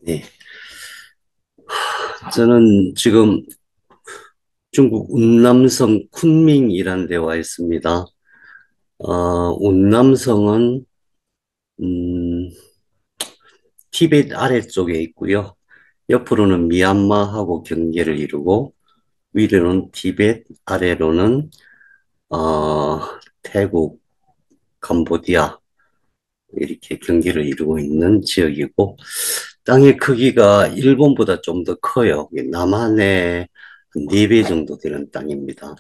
네. 저는 지금 중국 운남성 쿤밍이라는 데 와 있습니다. 운남성은, 음, 티벳 아래쪽에 있고요. 옆으로는 미얀마하고 경계를 이루고, 위로는 티벳, 아래로는, 어, 태국, 캄보디아, 이렇게 경계를 이루고 있는 지역이고, 땅의 크기가 일본보다 좀 더 커요. 남한의 4배 정도 되는 땅입니다.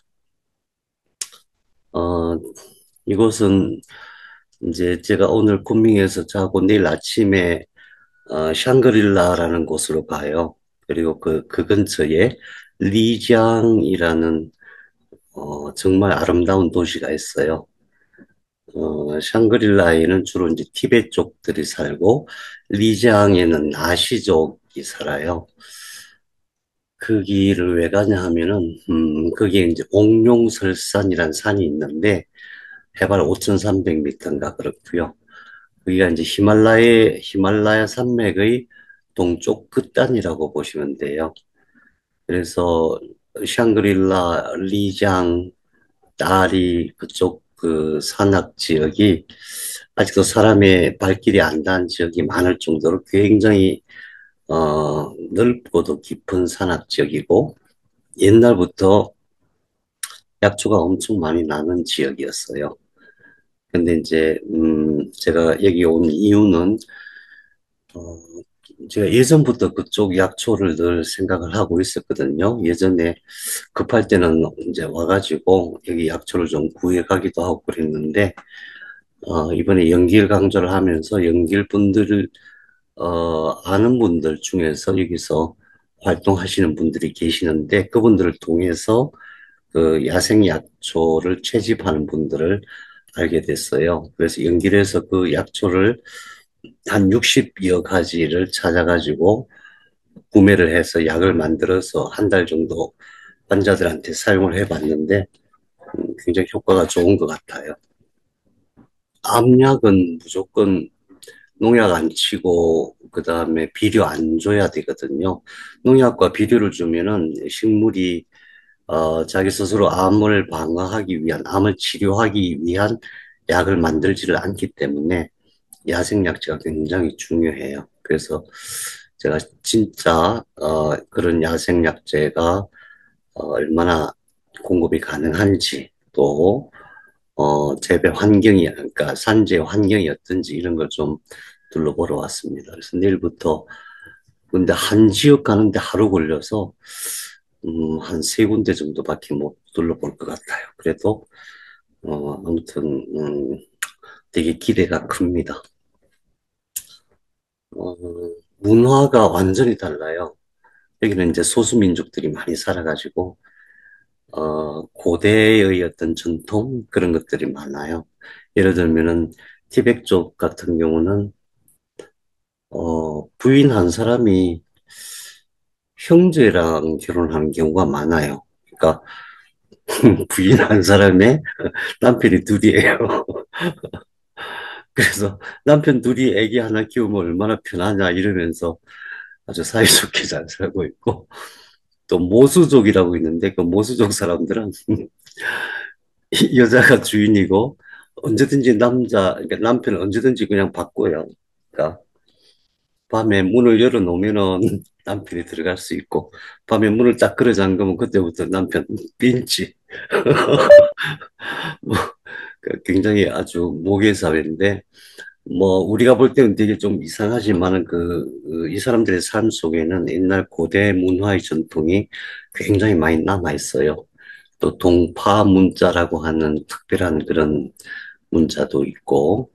어, 이곳은 이제 제가 오늘 군밍에서 자고 내일 아침에 샹그릴라라는 곳으로 가요. 그리고 그 근처에 리장이라는 정말 아름다운 도시가 있어요. 샹그릴라에는 주로 이제 티베트 쪽들이 살고 리장에는 나시족이 살아요. 그 길을 왜 가냐 하면은 거기에 이제 옥룡설산이라는 산이 있는데 해발 5,300m인가 그렇고요. 여기가 이제 히말라야 산맥의 동쪽 끝단이라고 보시면 돼요. 그래서 샹그릴라, 리장, 따리 그쪽 그 산악 지역이 아직도 사람의 발길이 안 닿은 지역이 많을 정도로 굉장히 넓고도 깊은 산악 지역이고 옛날부터 약초가 엄청 많이 나는 지역이었어요. 근데 이제 제가 여기 온 이유는 어, 제가 예전부터 그쪽 약초를 늘 생각을 하고 있었거든요. 예전에 급할 때는 이제 와가지고 여기 약초를 좀 구해가기도 하고 그랬는데, 이번에 연길 강좌를 하면서 연길 분들을, 아는 분들 중에서 여기서 활동하시는 분들이 계시는데, 그분들을 통해서 그 야생 약초를 채집하는 분들을 알게 됐어요. 그래서 연길에서 그 약초를 한 60여 가지를 찾아가지고 구매를 해서 약을 만들어서 한 달 정도 환자들한테 사용을 해봤는데 굉장히 효과가 좋은 것 같아요. 암약은 무조건 농약 안 치고 그다음에 비료 안 줘야 되거든요. 농약과 비료를 주면은 식물이 자기 스스로 암을 방어하기 위한, 암을 치료하기 위한 약을 만들지를 않기 때문에 야생약제가 굉장히 중요해요. 그래서 제가 진짜 그런 야생약제가 얼마나 공급이 가능한지 또 재배 환경이 그러니까 산재 환경이 어떤지 이런 걸 좀 둘러보러 왔습니다. 그래서 내일부터 근데 한 지역 가는데 하루 걸려서 한 세 군데 정도밖에 못 둘러볼 것 같아요. 그래도 아무튼 되게 기대가 큽니다. 어, 문화가 완전히 달라요. 여기는 이제 소수민족들이 많이 살아가지고, 고대의 어떤 전통, 그런 것들이 많아요. 예를 들면은, 티베트 쪽 같은 경우는, 부인 한 사람이 형제랑 결혼하는 경우가 많아요. 그러니까, 부인 한 사람의 남편이 둘이에요. 그래서 남편 둘이 애기 하나 키우면 얼마나 편하냐 이러면서 아주 사이좋게 잘 살고 있고, 또 모수족이라고 있는데 그 모수족 사람들은 여자가 주인이고 언제든지 그러니까 남편은 언제든지 그냥 바꿔요. 그러니까 밤에 문을 열어놓으면은 남편이 들어갈 수 있고 밤에 문을 딱 걸어 잠그면 그때부터 남편 빈치. 뭐, 굉장히 아주 모계 사회인데 뭐 우리가 볼 때는 되게 좀 이상하지만은 이 사람들의 삶 속에는 옛날 고대 문화의 전통이 굉장히 많이 남아 있어요. 또 동파 문자라고 하는 특별한 그런 문자도 있고,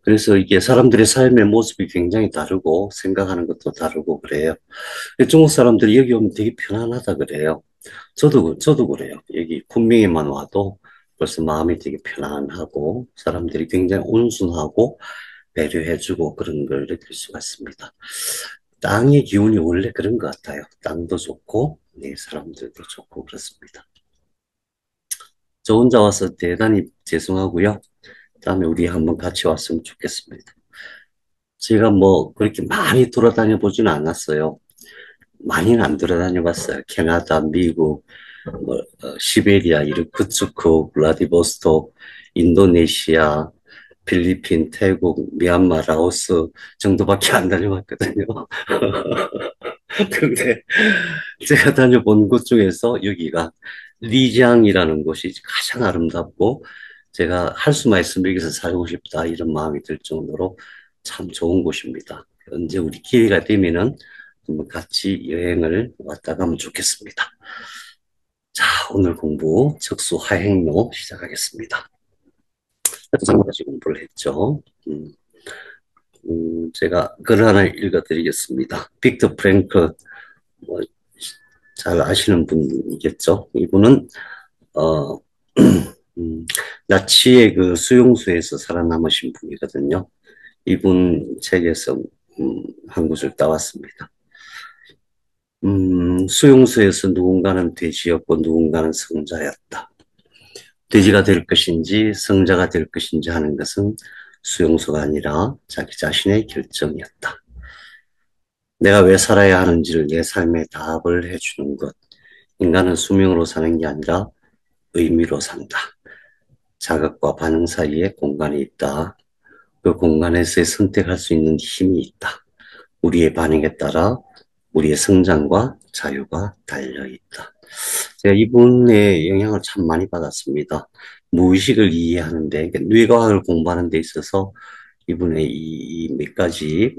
그래서 이게 사람들의 삶의 모습이 굉장히 다르고, 생각하는 것도 다르고 그래요. 중국 사람들이 여기 오면 되게 편안하다 그래요. 저도 그래요. 여기 kunming에만 와도 벌써 마음이 되게 편안하고, 사람들이 굉장히 온순하고, 배려해주고 그런 걸 느낄 수가 있습니다. 땅의 기운이 원래 그런 것 같아요. 땅도 좋고, 네, 사람들도 좋고 그렇습니다. 저 혼자 와서 대단히 죄송하고요. 다음에 우리 한번 같이 왔으면 좋겠습니다. 제가 뭐 그렇게 많이 돌아다녀 보지는 않았어요. 많이는 안 돌아다녀 봤어요. 캐나다, 미국, 뭐, 시베리아, 이르쿠츠크, 블라디보스토크, 인도네시아, 필리핀, 태국, 미얀마, 라오스 정도밖에 안 다녀봤거든요. 근데 제가 다녀본 곳 중에서 여기가 리지앙이라는 곳이 가장 아름답고 제가 할 수만 있으면 여기서 살고 싶다 이런 마음이 들 정도로 참 좋은 곳입니다. 언제 우리 기회가 되면은 한번 같이 여행을 왔다 가면 좋겠습니다. 자, 오늘 공부 척수 하행로 시작하겠습니다. 마찬가지 공부를 했죠. 제가 글 하나 읽어드리겠습니다. 빅터 프랭크, 뭐, 잘 아시는 분이겠죠. 이분은 어, 나치의 그 수용소에서 살아남으신 분이거든요. 이분 책에서 한 구절 따왔습니다. 수용소에서 누군가는 돼지였고 누군가는 성자였다. 돼지가 될 것인지 성자가 될 것인지 하는 것은 수용소가 아니라 자기 자신의 결정이었다. 내가 왜 살아야 하는지를 내 삶에 답을 해주는 것. 인간은 수명으로 사는 게 아니라 의미로 산다. 자극과 반응 사이에 공간이 있다. 그 공간에서 선택할 수 있는 힘이 있다. 우리의 반응에 따라 우리의 성장과 자유가 달려있다. 제가 이분의 영향을 참 많이 받았습니다. 무의식을 이해하는데, 그러니까 뇌과학을 공부하는 데 있어서 이분의 이 몇 가지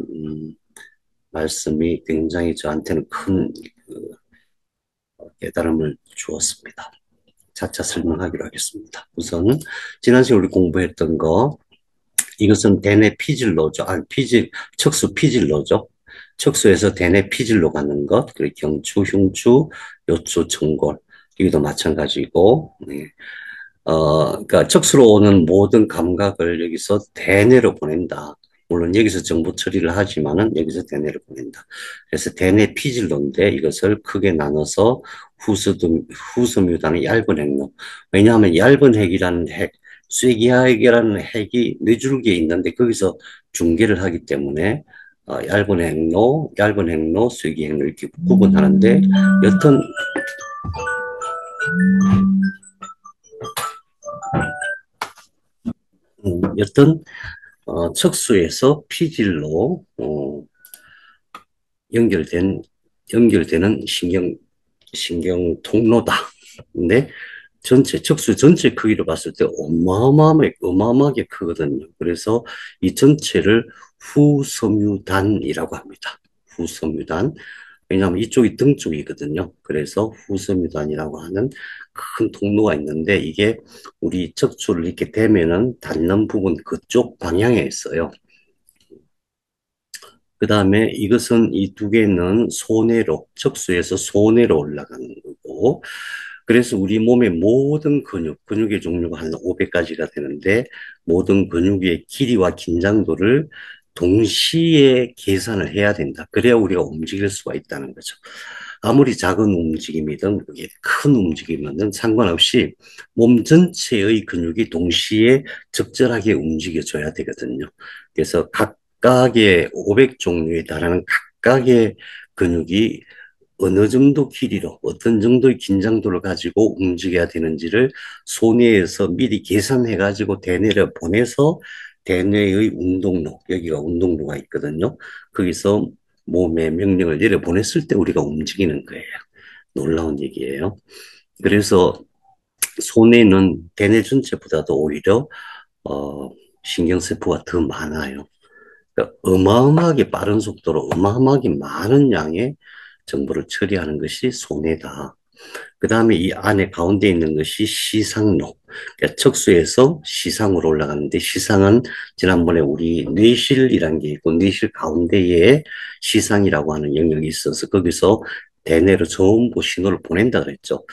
말씀이 굉장히 저한테는 큰 깨달음을 주었습니다. 차차 설명하기로 하겠습니다. 우선 지난 시간에 우리 공부했던 거 이것은 대뇌 피질로죠. 아니, 척수 피질로죠. 척수에서 대뇌 피질로 가는 것, 그리고 경추, 흉추, 요추, 청골. 여기도 마찬가지고, 네. 그러니까 척수로 오는 모든 감각을 여기서 대뇌로 보낸다. 물론 여기서 정보 처리를 하지만은 여기서 대뇌로 보낸다. 그래서 대뇌 피질로인데 이것을 크게 나눠서 후섬유다는 얇은 핵로. 왜냐하면 얇은 핵이라는 핵, 쇠기하액이라는 핵이 뇌줄기에 있는데 거기서 중계를 하기 때문에 얇은 핵로, 쇠기핵로 이렇게 구분하는데 여튼 여튼 척수에서 피질로 연결된 연결되는 신경 통로다. 근데 척수 전체 크기로 봤을 때 어마어마하게 크거든요. 그래서 이 전체를 후섬유단이라고 합니다. 후섬유단. 왜냐하면 이쪽이 등 쪽이거든요. 그래서 후섬유단이라고 하는 큰 통로가 있는데 이게 우리 척추를 이렇게 대면은 닿는 부분 그쪽 방향에 있어요. 그 다음에 이것은 이 두 개는 소뇌로, 척수에서 소뇌로 올라가는 거고, 그래서 우리 몸의 모든 근육의 종류가 한 500가지가 되는데, 모든 근육의 길이와 긴장도를 동시에 계산을 해야 된다. 그래야 우리가 움직일 수가 있다는 거죠. 아무리 작은 움직임이든 그게 큰 움직임이든 상관없이 몸 전체의 근육이 동시에 적절하게 움직여줘야 되거든요. 그래서 각각의 500종류에 달하는 각각의 근육이 어느 정도 길이로 어떤 정도의 긴장도를 가지고 움직여야 되는지를 소뇌에서 미리 계산해 가지고 대뇌를 보내서 대뇌의 운동로, 여기가 운동로가 있거든요. 거기서 몸에 명령을 내려보냈을 때 우리가 움직이는 거예요. 놀라운 얘기예요. 그래서 소뇌는 대뇌 전체보다도 오히려 어, 신경세포가 더 많아요. 그러니까 어마어마하게 빠른 속도로 어마어마하게 많은 양의 정보를 처리하는 것이 손해다. 그 다음에 이 안에 가운데 있는 것이 시상로. 그러니까 척수에서 시상으로 올라가는데 시상은 지난번에 우리 뇌실이라는 게 있고 뇌실 가운데에 시상이라고 하는 영역이 있어서 거기서 대뇌로 전부 신호를 보낸다 그랬죠.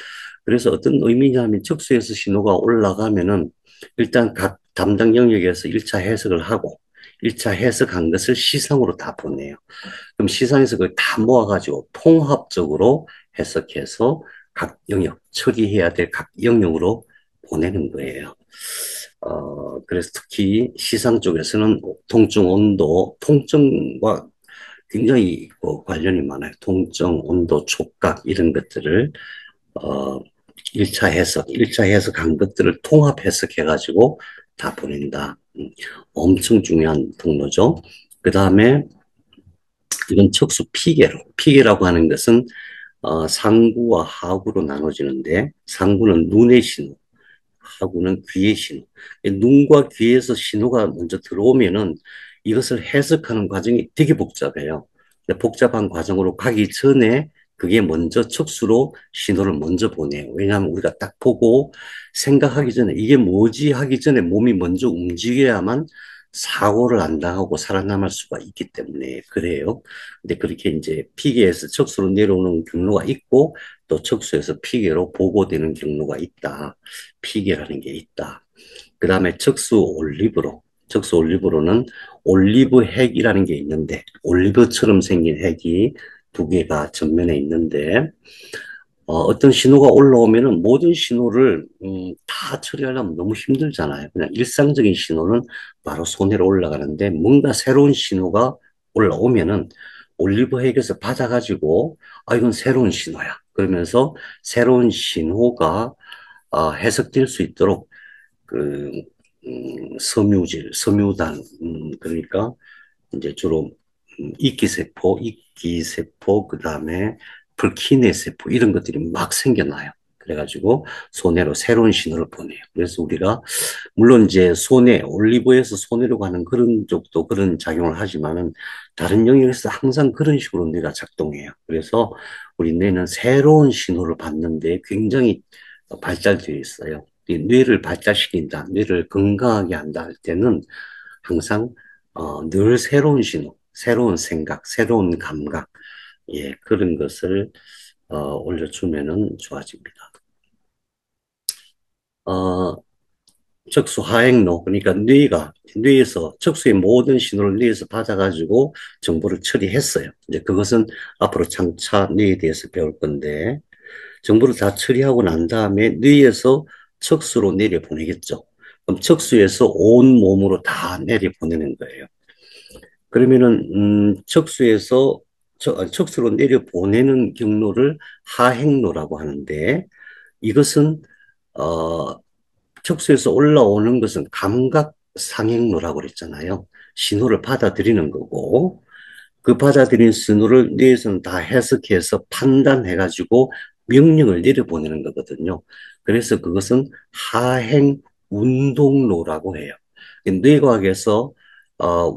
그래서 어떤 의미냐면 척수에서 신호가 올라가면은 일단 각 담당 영역에서 1차 해석을 하고 1차 해석한 것을 시상으로 다 보내요. 그럼 시상에서 그걸 다 모아가지고 통합적으로 해석해서 각 영역, 처리해야 될 각 영역으로 보내는 거예요. 그래서 특히 시상 쪽에서는 통증 온도, 통증과 굉장히 관련이 많아요. 통증, 온도, 촉각 이런 것들을 어, 1차 해석, 1차 해석한 것들을 통합 해석해가지고 다 보낸다. 엄청 중요한 통로죠. 그 다음에 이건 척수 피계로. 피계라고 하는 것은 상구와 하구로 나눠지는데 상구는 눈의 신호, 하고는 귀의 신호. 눈과 귀에서 신호가 먼저 들어오면은 이것을 해석하는 과정이 되게 복잡해요. 복잡한 과정으로 가기 전에 그게 먼저 척수로 신호를 먼저 보내요. 왜냐하면 우리가 딱 보고 생각하기 전에 이게 뭐지 하기 전에 몸이 먼저 움직여야만 사고를 안 당하고 살아남을 수가 있기 때문에 그래요. 근데 그렇게 이제 피계에서 척수로 내려오는 경로가 있고 또 척수에서 피계로 보고되는 경로가 있다. 피계라는 게 있다. 그 다음에 척수 올리브로. 척수 올리브로는 올리브 핵이라는 게 있는데, 올리브처럼 생긴 핵이 두 개가 전면에 있는데, 떤 신호가 올라오면은 모든 신호를 다 처리하려면 너무 힘들잖아요. 그냥 일상적인 신호는 바로 손해로 올라가는데 뭔가 새로운 신호가 올라오면은 올리브 핵에서 받아가지고 이건 새로운 신호야. 그러면서 새로운 신호가 해석될 수 있도록 그 섬유질, 섬유단 그러니까 이제 주로 이기세포, 그 다음에 불키네 세포 이런 것들이 막 생겨나요. 그래가지고 손해로 새로운 신호를 보내요. 그래서 우리가 물론 이제 손해, 올리브에서 손해로 가는 그런 쪽도 그런 작용을 하지만은 다른 영역에서 항상 그런 식으로 뇌가 작동해요. 그래서 우리 뇌는 새로운 신호를 받는데 굉장히 발달되어 있어요. 이 뇌를 발달시킨다, 뇌를 건강하게 한다 할 때는 항상 늘 새로운 신호, 새로운 생각, 새로운 감각, 예, 그런 것을 올려주면은 좋아집니다. 어, 척수 하행로, 그러니까 뇌에서, 척수의 모든 신호를 뇌에서 받아가지고 정보를 처리했어요. 이제 그것은 앞으로 장차 뇌에 대해서 배울 건데, 정보를 다 처리하고 난 다음에 뇌에서 척수로 내려보내겠죠. 그럼 척수에서 온 몸으로 다 내려보내는 거예요. 그러면은, 척수로 내려보내는 경로를 하행로라고 하는데, 이것은, 어, 척수에서 올라오는 것은 감각 상행로라고 그랬잖아요. 신호를 받아들이는 거고, 그 받아들인 신호를 뇌에서는 다 해석해서 판단해가지고 명령을 내려보내는 거거든요. 그래서 그것은 하행 운동로라고 해요. 뇌과학에서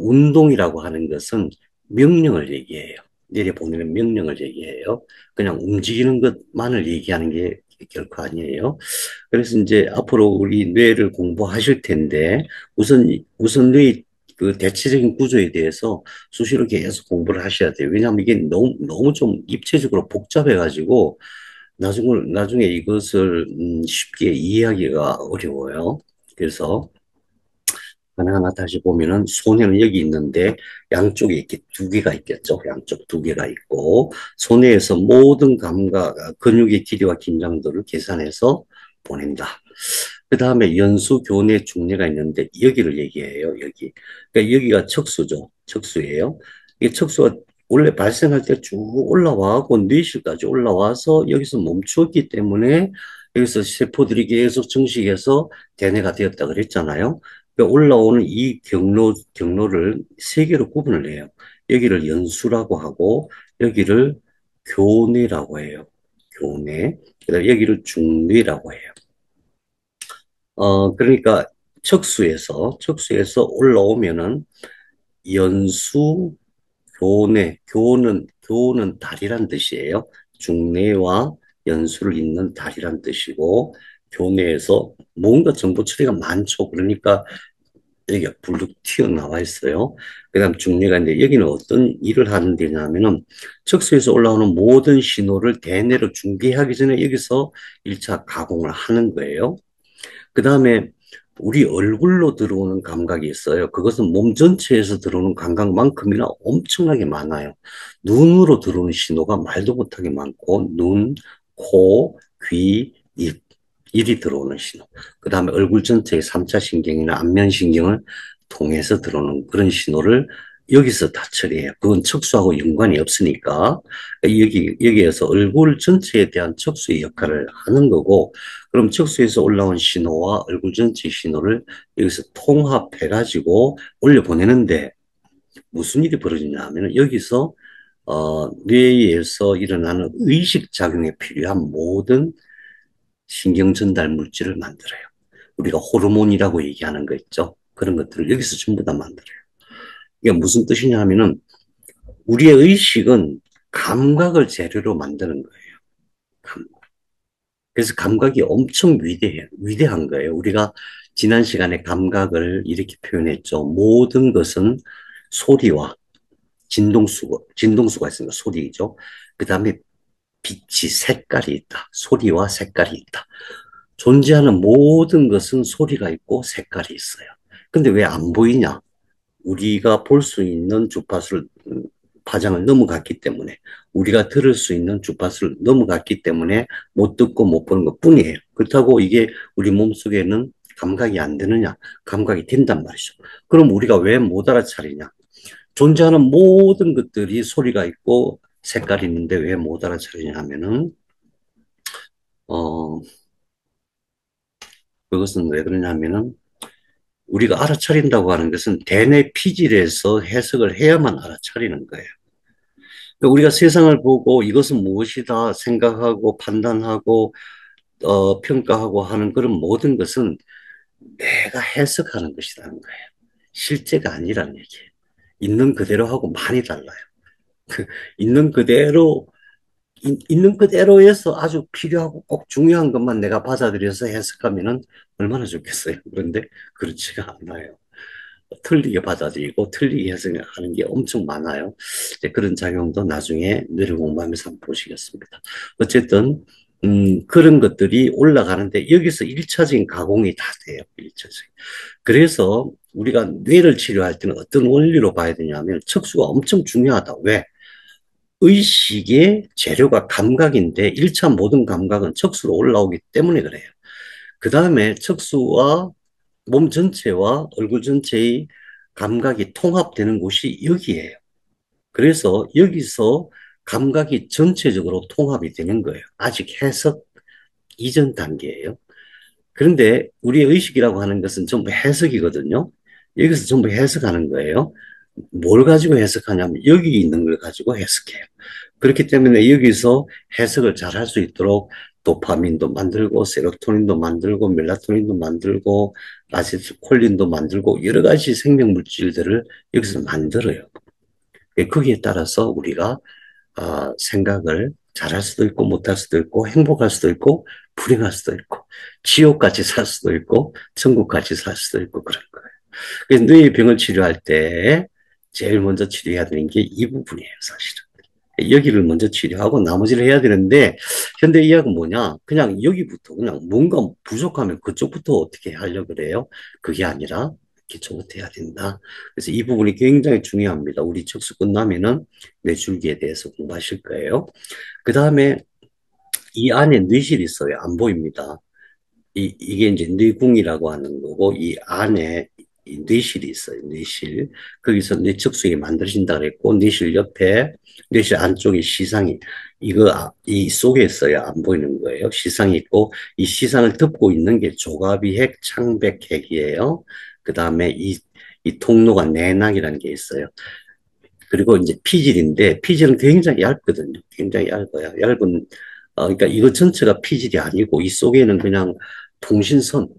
운동이라고 하는 것은 명령을 얘기해요. 내려보내는 명령을 얘기해요. 그냥 움직이는 것만을 얘기하는 게 결코 아니에요. 그래서 이제 앞으로 우리 뇌를 공부하실 텐데 우선 뇌 그 대체적인 구조에 대해서 수시로 계속 공부를 하셔야 돼요. 왜냐하면 이게 너무 좀 입체적으로 복잡해가지고 나중에 이것을 쉽게 이해하기가 어려워요. 그래서 하나하나 다시 보면은 손해는 여기 있는데 양쪽에 이렇게 두 개가 있겠죠. 양쪽 두 개가 있고 손해에서 모든 감각, 근육의 길이와 긴장도를 계산해서 보낸다. 그 다음에 연수, 교내, 중례가 있는데 여기를 얘기해요. 여기. 그러니까 여기가 척수죠. 척수예요. 이 척수가 원래 발생할 때 쭉 올라와고 뇌실까지 올라와서 여기서 멈추었기 때문에 여기서 세포들이 계속 증식해서 대뇌가 되었다 그랬잖아요. 그러니까 올라오는 이 경로를 세 개로 구분을 해요. 여기를 연수라고 하고 여기를 교내라고 해요. 교내. 그다음 여기를 중뇌라고 해요. 그러니까 척수에서 올라오면은 연수, 교는 다리란 뜻이에요. 중뇌와 연수를 잇는 다리란 뜻이고, 교내에서 뭔가 정보 처리가 많죠. 그러니까 여기가 불룩 튀어나와 있어요. 그 다음 중뇌가 있는데 여기는 어떤 일을 하는 데냐면은 척수에서 올라오는 모든 신호를 대뇌로 중계하기 전에 여기서 1차 가공을 하는 거예요. 그 다음에 우리 얼굴로 들어오는 감각이 있어요. 그것은 몸 전체에서 들어오는 감각만큼이나 엄청나게 많아요. 눈으로 들어오는 신호가 말도 못하게 많고, 눈, 코, 귀, 입. 일이 들어오는 신호. 그 다음에 얼굴 전체의 3차 신경이나 안면 신경을 통해서 들어오는 그런 신호를 여기서 다 처리해요. 그건 척수하고 연관이 없으니까 여기에서 얼굴 전체에 대한 척수의 역할을 하는 거고, 그럼 척수에서 올라온 신호와 얼굴 전체의 신호를 여기서 통합해가지고 올려보내는데 무슨 일이 벌어지냐 하면 여기서 뇌에서 일어나는 의식작용에 필요한 모든 신경 전달 물질을 만들어요. 우리가 호르몬이라고 얘기하는 거 있죠. 그런 것들을 여기서 전부 다 만들어요. 이게 무슨 뜻이냐 하면은 우리의 의식은 감각을 재료로 만드는 거예요. 그래서 감각이 엄청 위대한 거예요. 우리가 지난 시간에 감각을 이렇게 표현했죠. 모든 것은 소리와 진동수가 있습니다. 소리죠. 그 다음에 빛이 색깔이 있다. 소리와 색깔이 있다. 존재하는 모든 것은 소리가 있고 색깔이 있어요. 근데 왜 안 보이냐? 우리가 볼 수 있는 주파수를, 파장을 넘어갔기 때문에, 우리가 들을 수 있는 주파수를 넘어갔기 때문에 못 듣고 못 보는 것 뿐이에요. 그렇다고 이게 우리 몸속에는 감각이 안 되느냐? 감각이 된단 말이죠. 그럼 우리가 왜 못 알아차리냐? 존재하는 모든 것들이 소리가 있고 색깔이 있는데 왜 못 알아차리냐 하면은, 어, 그것은 왜 그러냐면은 우리가 알아차린다고 하는 것은 대뇌 피질에서 해석을 해야만 알아차리는 거예요. 그러니까 우리가 세상을 보고 이것은 무엇이다 생각하고 판단하고 평가하고 하는 그런 모든 것은 내가 해석하는 것이라는 거예요. 실제가 아니라는 얘기예요. 있는 그대로 하고 많이 달라요. 그 있는 그대로 있는 그대로에서 아주 필요하고 꼭 중요한 것만 내가 받아들여서 해석하면은 얼마나 좋겠어요. 그런데 그렇지가 않아요. 틀리게 받아들이고 틀리게 해석하는 게 엄청 많아요. 이제 그런 작용도 나중에 뇌를 공부하면서 한번 보시겠습니다. 어쨌든 그런 것들이 올라가는데 여기서 1차적인 가공이 다 돼요. 1차적인. 그래서 우리가 뇌를 치료할 때는 어떤 원리로 봐야 되냐면 척수가 엄청 중요하다. 왜? 의식의 재료가 감각인데 1차 모든 감각은 척수로 올라오기 때문에 그래요. 그 다음에 척수와 몸 전체와 얼굴 전체의 감각이 통합되는 곳이 여기예요. 그래서 여기서 감각이 전체적으로 통합이 되는 거예요. 아직 해석 이전 단계예요. 그런데 우리의 의식이라고 하는 것은 전부 해석이거든요. 여기서 전부 해석하는 거예요. 뭘 가지고 해석하냐면 여기 있는 걸 가지고 해석해요. 그렇기 때문에 여기서 해석을 잘 할 수 있도록 도파민도 만들고 세로토닌도 만들고 멜라토닌도 만들고 아세틸콜린도 만들고 여러 가지 생명 물질들을 여기서 만들어요. 거기에 따라서 우리가 생각을 잘할 수도 있고 못할 수도 있고 행복할 수도 있고 불행할 수도 있고 지옥같이 살 수도 있고 천국같이 살 수도 있고 그런 거예요. 그래서 뇌의 병을 치료할 때 제일 먼저 치료해야 되는 게 이 부분이에요, 사실은. 여기를 먼저 치료하고 나머지를 해야 되는데 현대의학은 뭐냐? 그냥 여기부터 그냥 뭔가 부족하면 그쪽부터 어떻게 하려고 그래요? 그게 아니라 기초부터 해야 된다. 그래서 이 부분이 굉장히 중요합니다. 우리 척수 끝나면은 뇌줄기에 대해서 공부하실 거예요. 그 다음에 이 안에 뇌실이 있어요. 안 보입니다. 이게 이제 뇌궁이라고 하는 거고, 이 안에 이 뇌실이 있어요. 뇌실. 거기서 뇌척수이 만들어진다 그랬고, 뇌실 옆에, 뇌실 안쪽에 시상이, 이 속에 있어요. 안 보이는 거예요. 시상이 있고, 이 시상을 덮고 있는 게 조가비핵, 창백핵이에요. 그 다음에 이 통로가 내낙이라는 게 있어요. 그리고 이제 피질인데, 피질은 굉장히 얇거든요. 굉장히 얇아요. 그러니까 이거 전체가 피질이 아니고, 이 속에는 그냥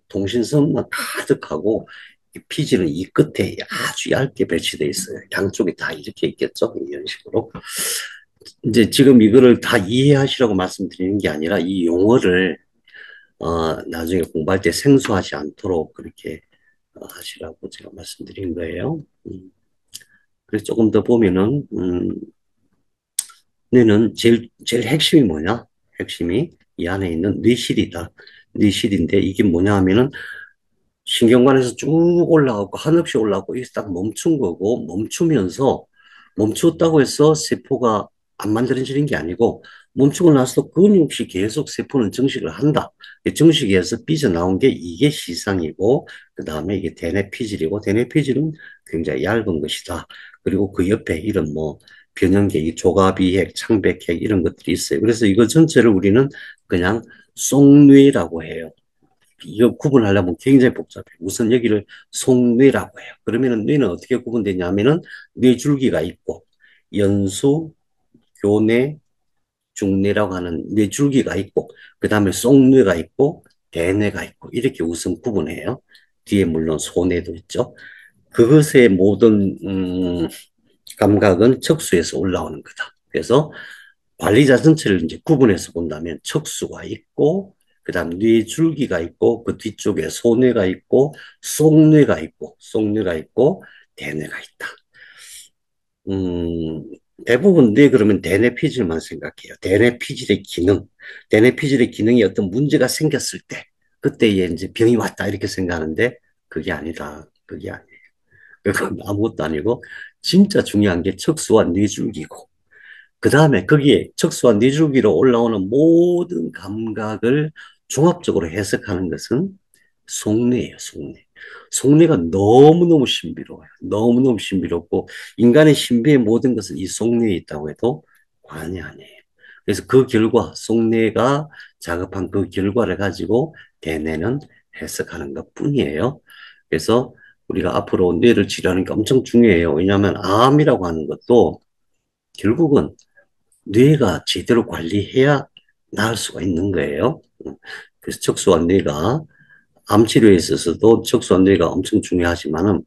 통신선만 가득하고, 이 피질은 이 끝에 아주 얇게 배치되어 있어요. 양쪽이 다 이렇게 있겠죠? 이런 식으로. 이제 지금 이거를 다 이해하시라고 말씀드리는 게 아니라, 이 용어를, 나중에 공부할 때 생소하지 않도록 그렇게 하시라고 제가 말씀드린 거예요. 그래서 조금 더 보면은, 뇌는 제일 핵심이 뭐냐? 핵심이 이 안에 있는 뇌실이다. 뇌실인데 이게 뭐냐 하면은 신경관에서 쭉 올라가고 한없이 올라가고 이게 딱 멈춘 거고 멈추면서 멈췄다고 해서 세포가 안 만들어지는 게 아니고 멈추고 나서 끊임없이 계속 세포는 정식을 한다. 정식에서 삐져나온 게 이게 시상이고, 그 다음에 이게 대뇌피질이고, 대뇌피질은 굉장히 얇은 것이다. 그리고 그 옆에 이런 뭐, 변형계, 이 조가비핵, 창백핵 이런 것들이 있어요. 그래서 이거 전체를 우리는 그냥 속뇌라고 해요. 이거 구분하려면 굉장히 복잡해요. 우선 여기를 속뇌라고 해요. 그러면은 뇌는 어떻게 구분되냐면은 뇌줄기가 있고, 연수, 교뇌, 중뇌라고 하는 뇌줄기가 있고, 그 다음에 속뇌가 있고, 대뇌가 있고, 이렇게 우선 구분해요. 뒤에 물론 소뇌도 있죠. 그것의 모든, 감각은 척수에서 올라오는 거다. 그래서 관리자 전체를 이제 구분해서 본다면 척수가 있고, 그 다음 뇌줄기가 있고, 그 뒤쪽에 소뇌가 있고, 속뇌가 있고, 대뇌가 있다. 음, 대부분 뇌 그러면 대뇌피질만 생각해요. 대뇌피질의 기능. 대뇌피질의 기능이 어떤 문제가 생겼을 때, 그때 이제 병이 왔다 이렇게 생각하는데, 그게 아니다. 그게 아니에요. 그건 아무것도 아니고, 진짜 중요한 게 척수와 뇌줄기고, 그 다음에 거기에 척수와 뇌줄기로 올라오는 모든 감각을 종합적으로 해석하는 것은 속내예요, 속내. 속내가 너무너무 신비로워요. 너무너무 신비롭고, 인간의 신비의 모든 것은 이 속내에 있다고 해도 과언이 아니에요. 그래서 그 결과, 속내가 작업한 그 결과를 가지고 대뇌는 해석하는 것 뿐이에요. 그래서 우리가 앞으로 뇌를 치료하는 게 엄청 중요해요. 왜냐하면 암이라고 하는 것도 결국은 뇌가 제대로 관리해야 나을 수가 있는 거예요. 그래서 척수와 뇌가 암 치료에 있어서도 척수와 뇌가 엄청 중요하지만은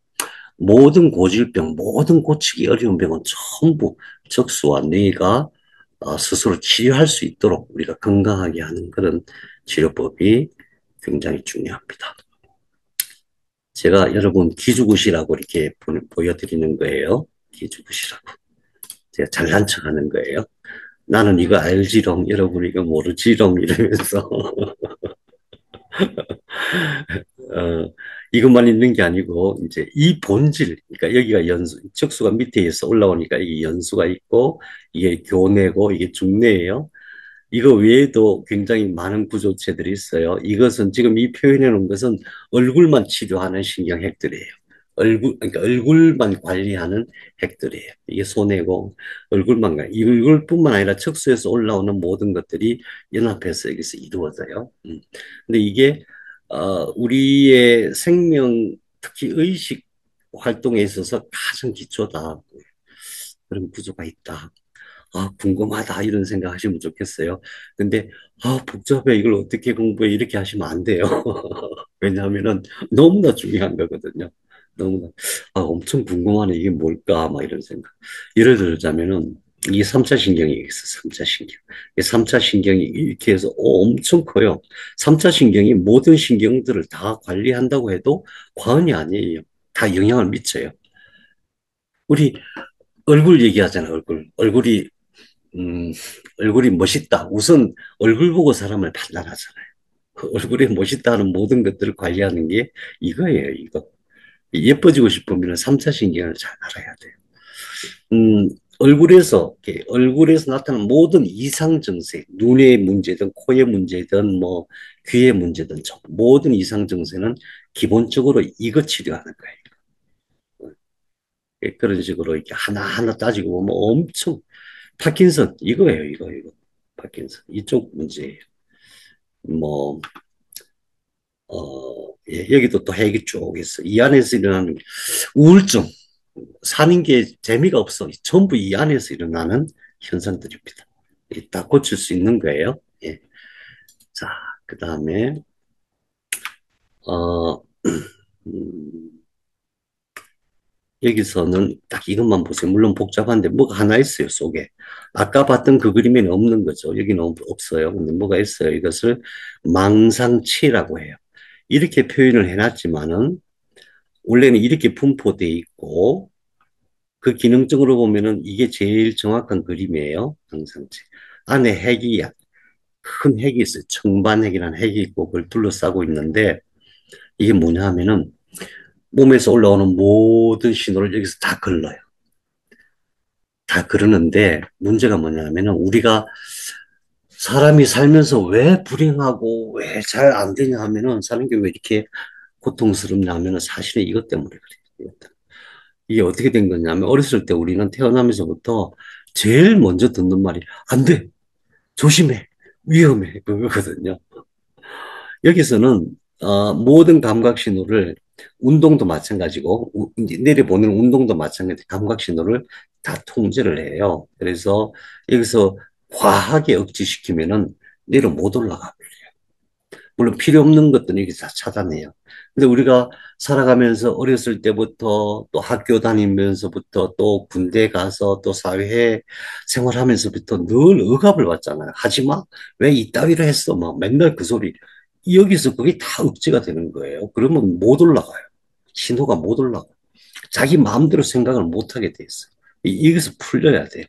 모든 고질병, 모든 고치기 어려운 병은 전부 척수와 뇌가 스스로 치료할 수 있도록 우리가 건강하게 하는 그런 치료법이 굉장히 중요합니다. 제가 여러분 기주굿이라고 이렇게 보여드리는 거예요. 기주굿이라고. 제가 잘난 척 하는 거예요. 나는 이거 알지롱, 여러분 이거 모르지롱 이러면서 어, 이것만 있는 게 아니고 이제 이 본질, 그러니까 여기가 연수, 척수가 밑에 있어 올라오니까 이게 연수가 있고 이게 교내고 이게 중내예요. 이거 외에도 굉장히 많은 구조체들이 있어요. 이것은 지금 이 표현해 놓은 것은 얼굴만 치료하는 신경핵들이에요. 그러니까 얼굴만 관리하는 핵들이에요. 이게 손해고, 이 얼굴뿐만 아니라 척수에서 올라오는 모든 것들이 연합해서 여기서 이루어져요. 근데 이게, 우리의 생명, 특히 의식 활동에 있어서 가장 기초다. 그런 구조가 있다. 궁금하다 이런 생각 하시면 좋겠어요. 근데 복잡해 이걸 어떻게 공부해 이렇게 하시면 안 돼요. 왜냐하면은 너무나 중요한 거거든요. 너무나 엄청 궁금하네 이게 뭘까 막 이런 생각. 예를 들자면은 이 3차 신경이 있어. 3차 신경. 이 3차 신경이 이렇게 해서 엄청 커요. 3차 신경이 모든 신경들을 다 관리한다고 해도 과언이 아니에요. 다 영향을 미쳐요. 우리 얼굴 얘기하잖아요. 얼굴이 음, 얼굴이 멋있다. 우선 얼굴 보고 사람을 판단하잖아요. 그 얼굴이 멋있다 하는 모든 것들을 관리하는 게 이거예요, 이거. 예뻐지고 싶으면 3차 신경을 잘 알아야 돼요. 음, 얼굴에서 나타나는 모든 이상 증세, 눈의 문제든 코의 문제든 뭐 귀의 문제든 모든 이상 증세는 기본적으로 이거 치료하는 거예요. 그런 식으로 이렇게 하나하나 따지고 보면 엄청 파킨슨 이거예요, 이거. 파킨슨 이쪽 문제예요. 뭐 여기도 또 핵이 쭉 있어. 이 안에서 일어나는 우울증, 사는 게 재미가 없어. 전부 이 안에서 일어나는 현상들입니다. 다 고칠 수 있는 거예요. 예. 자, 그 다음에 어, 음, 여기서는 딱 이것만 보세요. 물론 복잡한데 뭐가 하나 있어요, 속에. 아까 봤던 그 그림에는 없는 거죠. 여기는 없어요. 근데 뭐가 있어요. 이것을 망상치라고 해요. 이렇게 표현을 해놨지만은 원래는 이렇게 분포돼 있고 그 기능적으로 보면은 이게 제일 정확한 그림이에요. 항상체. 안에 큰 핵이 있어요. 청반핵이라는 핵이 있고 그걸 둘러싸고 있는데 이게 뭐냐 하면은 몸에서 올라오는 모든 신호를 여기서 다 걸러요. 다 그러는데 문제가 뭐냐 하면은 우리가 사람이 살면서 왜 불행하고 왜 잘 안 되냐 하면은 사는 게 왜 이렇게 고통스럽냐 하면은 사실은 이것 때문에 그래요. 이게 어떻게 된 거냐면 어렸을 때 우리는 태어나면서부터 제일 먼저 듣는 말이 안 돼, 조심해, 위험해 그거거든요. 여기서는 모든 감각 신호를 운동도 마찬가지고 내려보는 운동도 마찬가지 감각 신호를 다 통제를 해요. 그래서 여기서 과하게 억지시키면은 내려 못 올라가. 물론 필요 없는 것들은 이게 다 차단해요. 근데 우리가 살아가면서 어렸을 때부터 또 학교 다니면서부터 또 군대 가서 또 사회 생활하면서부터 늘 억압을 받잖아요. 하지 마. 왜 이따위로 했어? 막 맨날 그 소리. 여기서 그게 다 억제가 되는 거예요. 그러면 못 올라가요. 신호가 못 올라가. 자기 마음대로 생각을 못 하게 돼 있어요. 여기서 풀려야 돼요.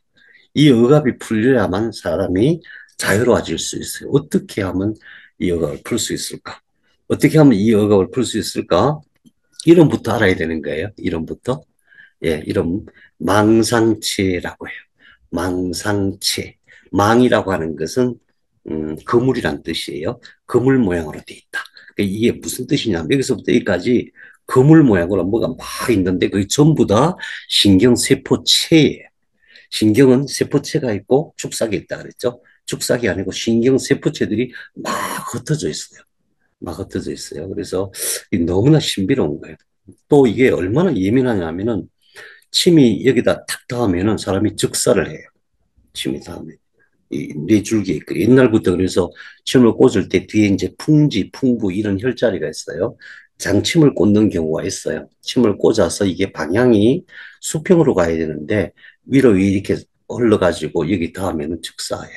이 억압이 풀려야만 사람이 자유로워질 수 있어요. 어떻게 하면 이 억압을 풀 수 있을까? 어떻게 하면 이 억압을 풀 수 있을까? 이름부터 알아야 되는 거예요. 이름부터. 예, 이름 망상체라고 해요. 망상체. 망이라고 하는 것은 그물이란 뜻이에요. 그물 모양으로 돼 있다. 그러니까 이게 무슨 뜻이냐면 여기서부터 여기까지 그물 모양으로 뭐가 막 있는데 그게 전부 다 신경세포체예요. 신경은 세포체가 있고 축삭이 있다 그랬죠. 축삭이 아니고 신경 세포체들이 막 흩어져 있어요. 막 흩어져 있어요. 그래서 너무나 신비로운 거예요. 또 이게 얼마나 예민하냐면은 침이 여기다 탁 닿으면은 사람이 즉사를 해요. 침이 닿으면. 이 뇌줄기에 있고 옛날부터 그래서 침을 꽂을 때 뒤에 이제 풍지, 풍부 이런 혈자리가 있어요. 장침을 꽂는 경우가 있어요. 침을 꽂아서 이게 방향이 수평으로 가야 되는데 위로 이렇게 흘러가지고 여기 닿으면 즉사해.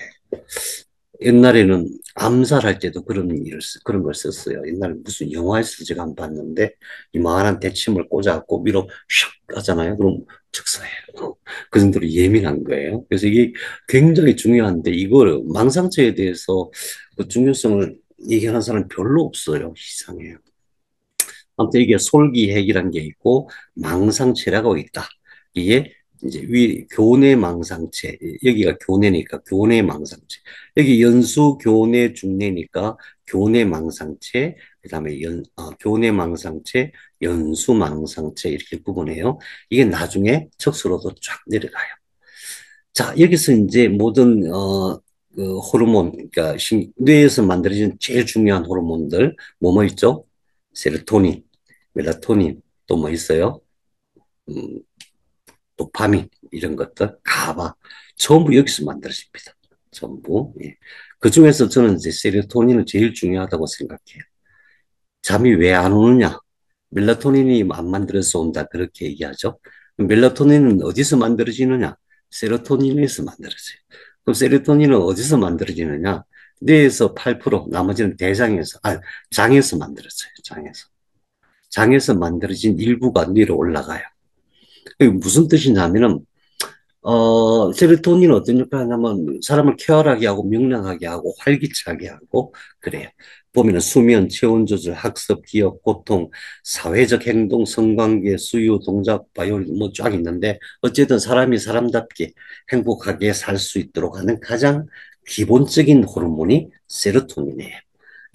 옛날에는 암살할 때도 그런 걸 썼어요. 옛날에 무슨 영화에서 제가 한 번 봤는데, 이만한 대침을 꽂아갖고 위로 슉 하잖아요. 그럼 즉사해요. 그 정도로 예민한 거예요. 그래서 이게 굉장히 중요한데, 이걸 망상체에 대해서 그 중요성을 얘기하는 사람이 별로 없어요. 이상해요. 아무튼 이게 솔기핵이라는 게 있고 망상체라고 있다. 이게 이제 교내 망상체, 여기가 교내니까 교내 망상체, 여기 연수 교내 중내니까 교내 망상체, 그다음에 교내 망상체, 연수 망상체 이렇게 구분해요. 이게 나중에 척수로도 쫙 내려가요. 자, 여기서 이제 모든 그 호르몬, 그러니까 뇌에서 만들어지는 제일 중요한 호르몬들 뭐뭐 있죠? 세로토닌, 멜라토닌, 또 뭐 있어요? 음, 도파민 이런 것들, 가바 전부 여기서 만들어집니다. 전부. 예. 그 중에서 저는 이제 세로토닌은 제일 중요하다고 생각해요. 잠이 왜 안 오느냐? 멜라토닌이 안 만들어서 온다 그렇게 얘기하죠. 멜라토닌은 어디서 만들어지느냐? 세로토닌에서 만들어져요. 그럼 세로토닌은 어디서 만들어지느냐? 뇌에서 8%, 나머지는 대장에서, 장에서 만들어져요. 장에서. 장에서 만들어진 일부가 뇌로 올라가요. 그게 무슨 뜻이냐면은 세로토닌은 어떤 역할을 하냐면 사람을 쾌활하게 하고 명랑하게 하고 활기차게 하고 그래요. 보면은 수면, 체온 조절, 학습, 기억, 고통, 사회적 행동, 성관계, 수유, 동작, 바이올 뭐 쫙 있는데 어쨌든 사람이 사람답게 행복하게 살 수 있도록 하는 가장 기본적인 호르몬이 세로토닌이에요.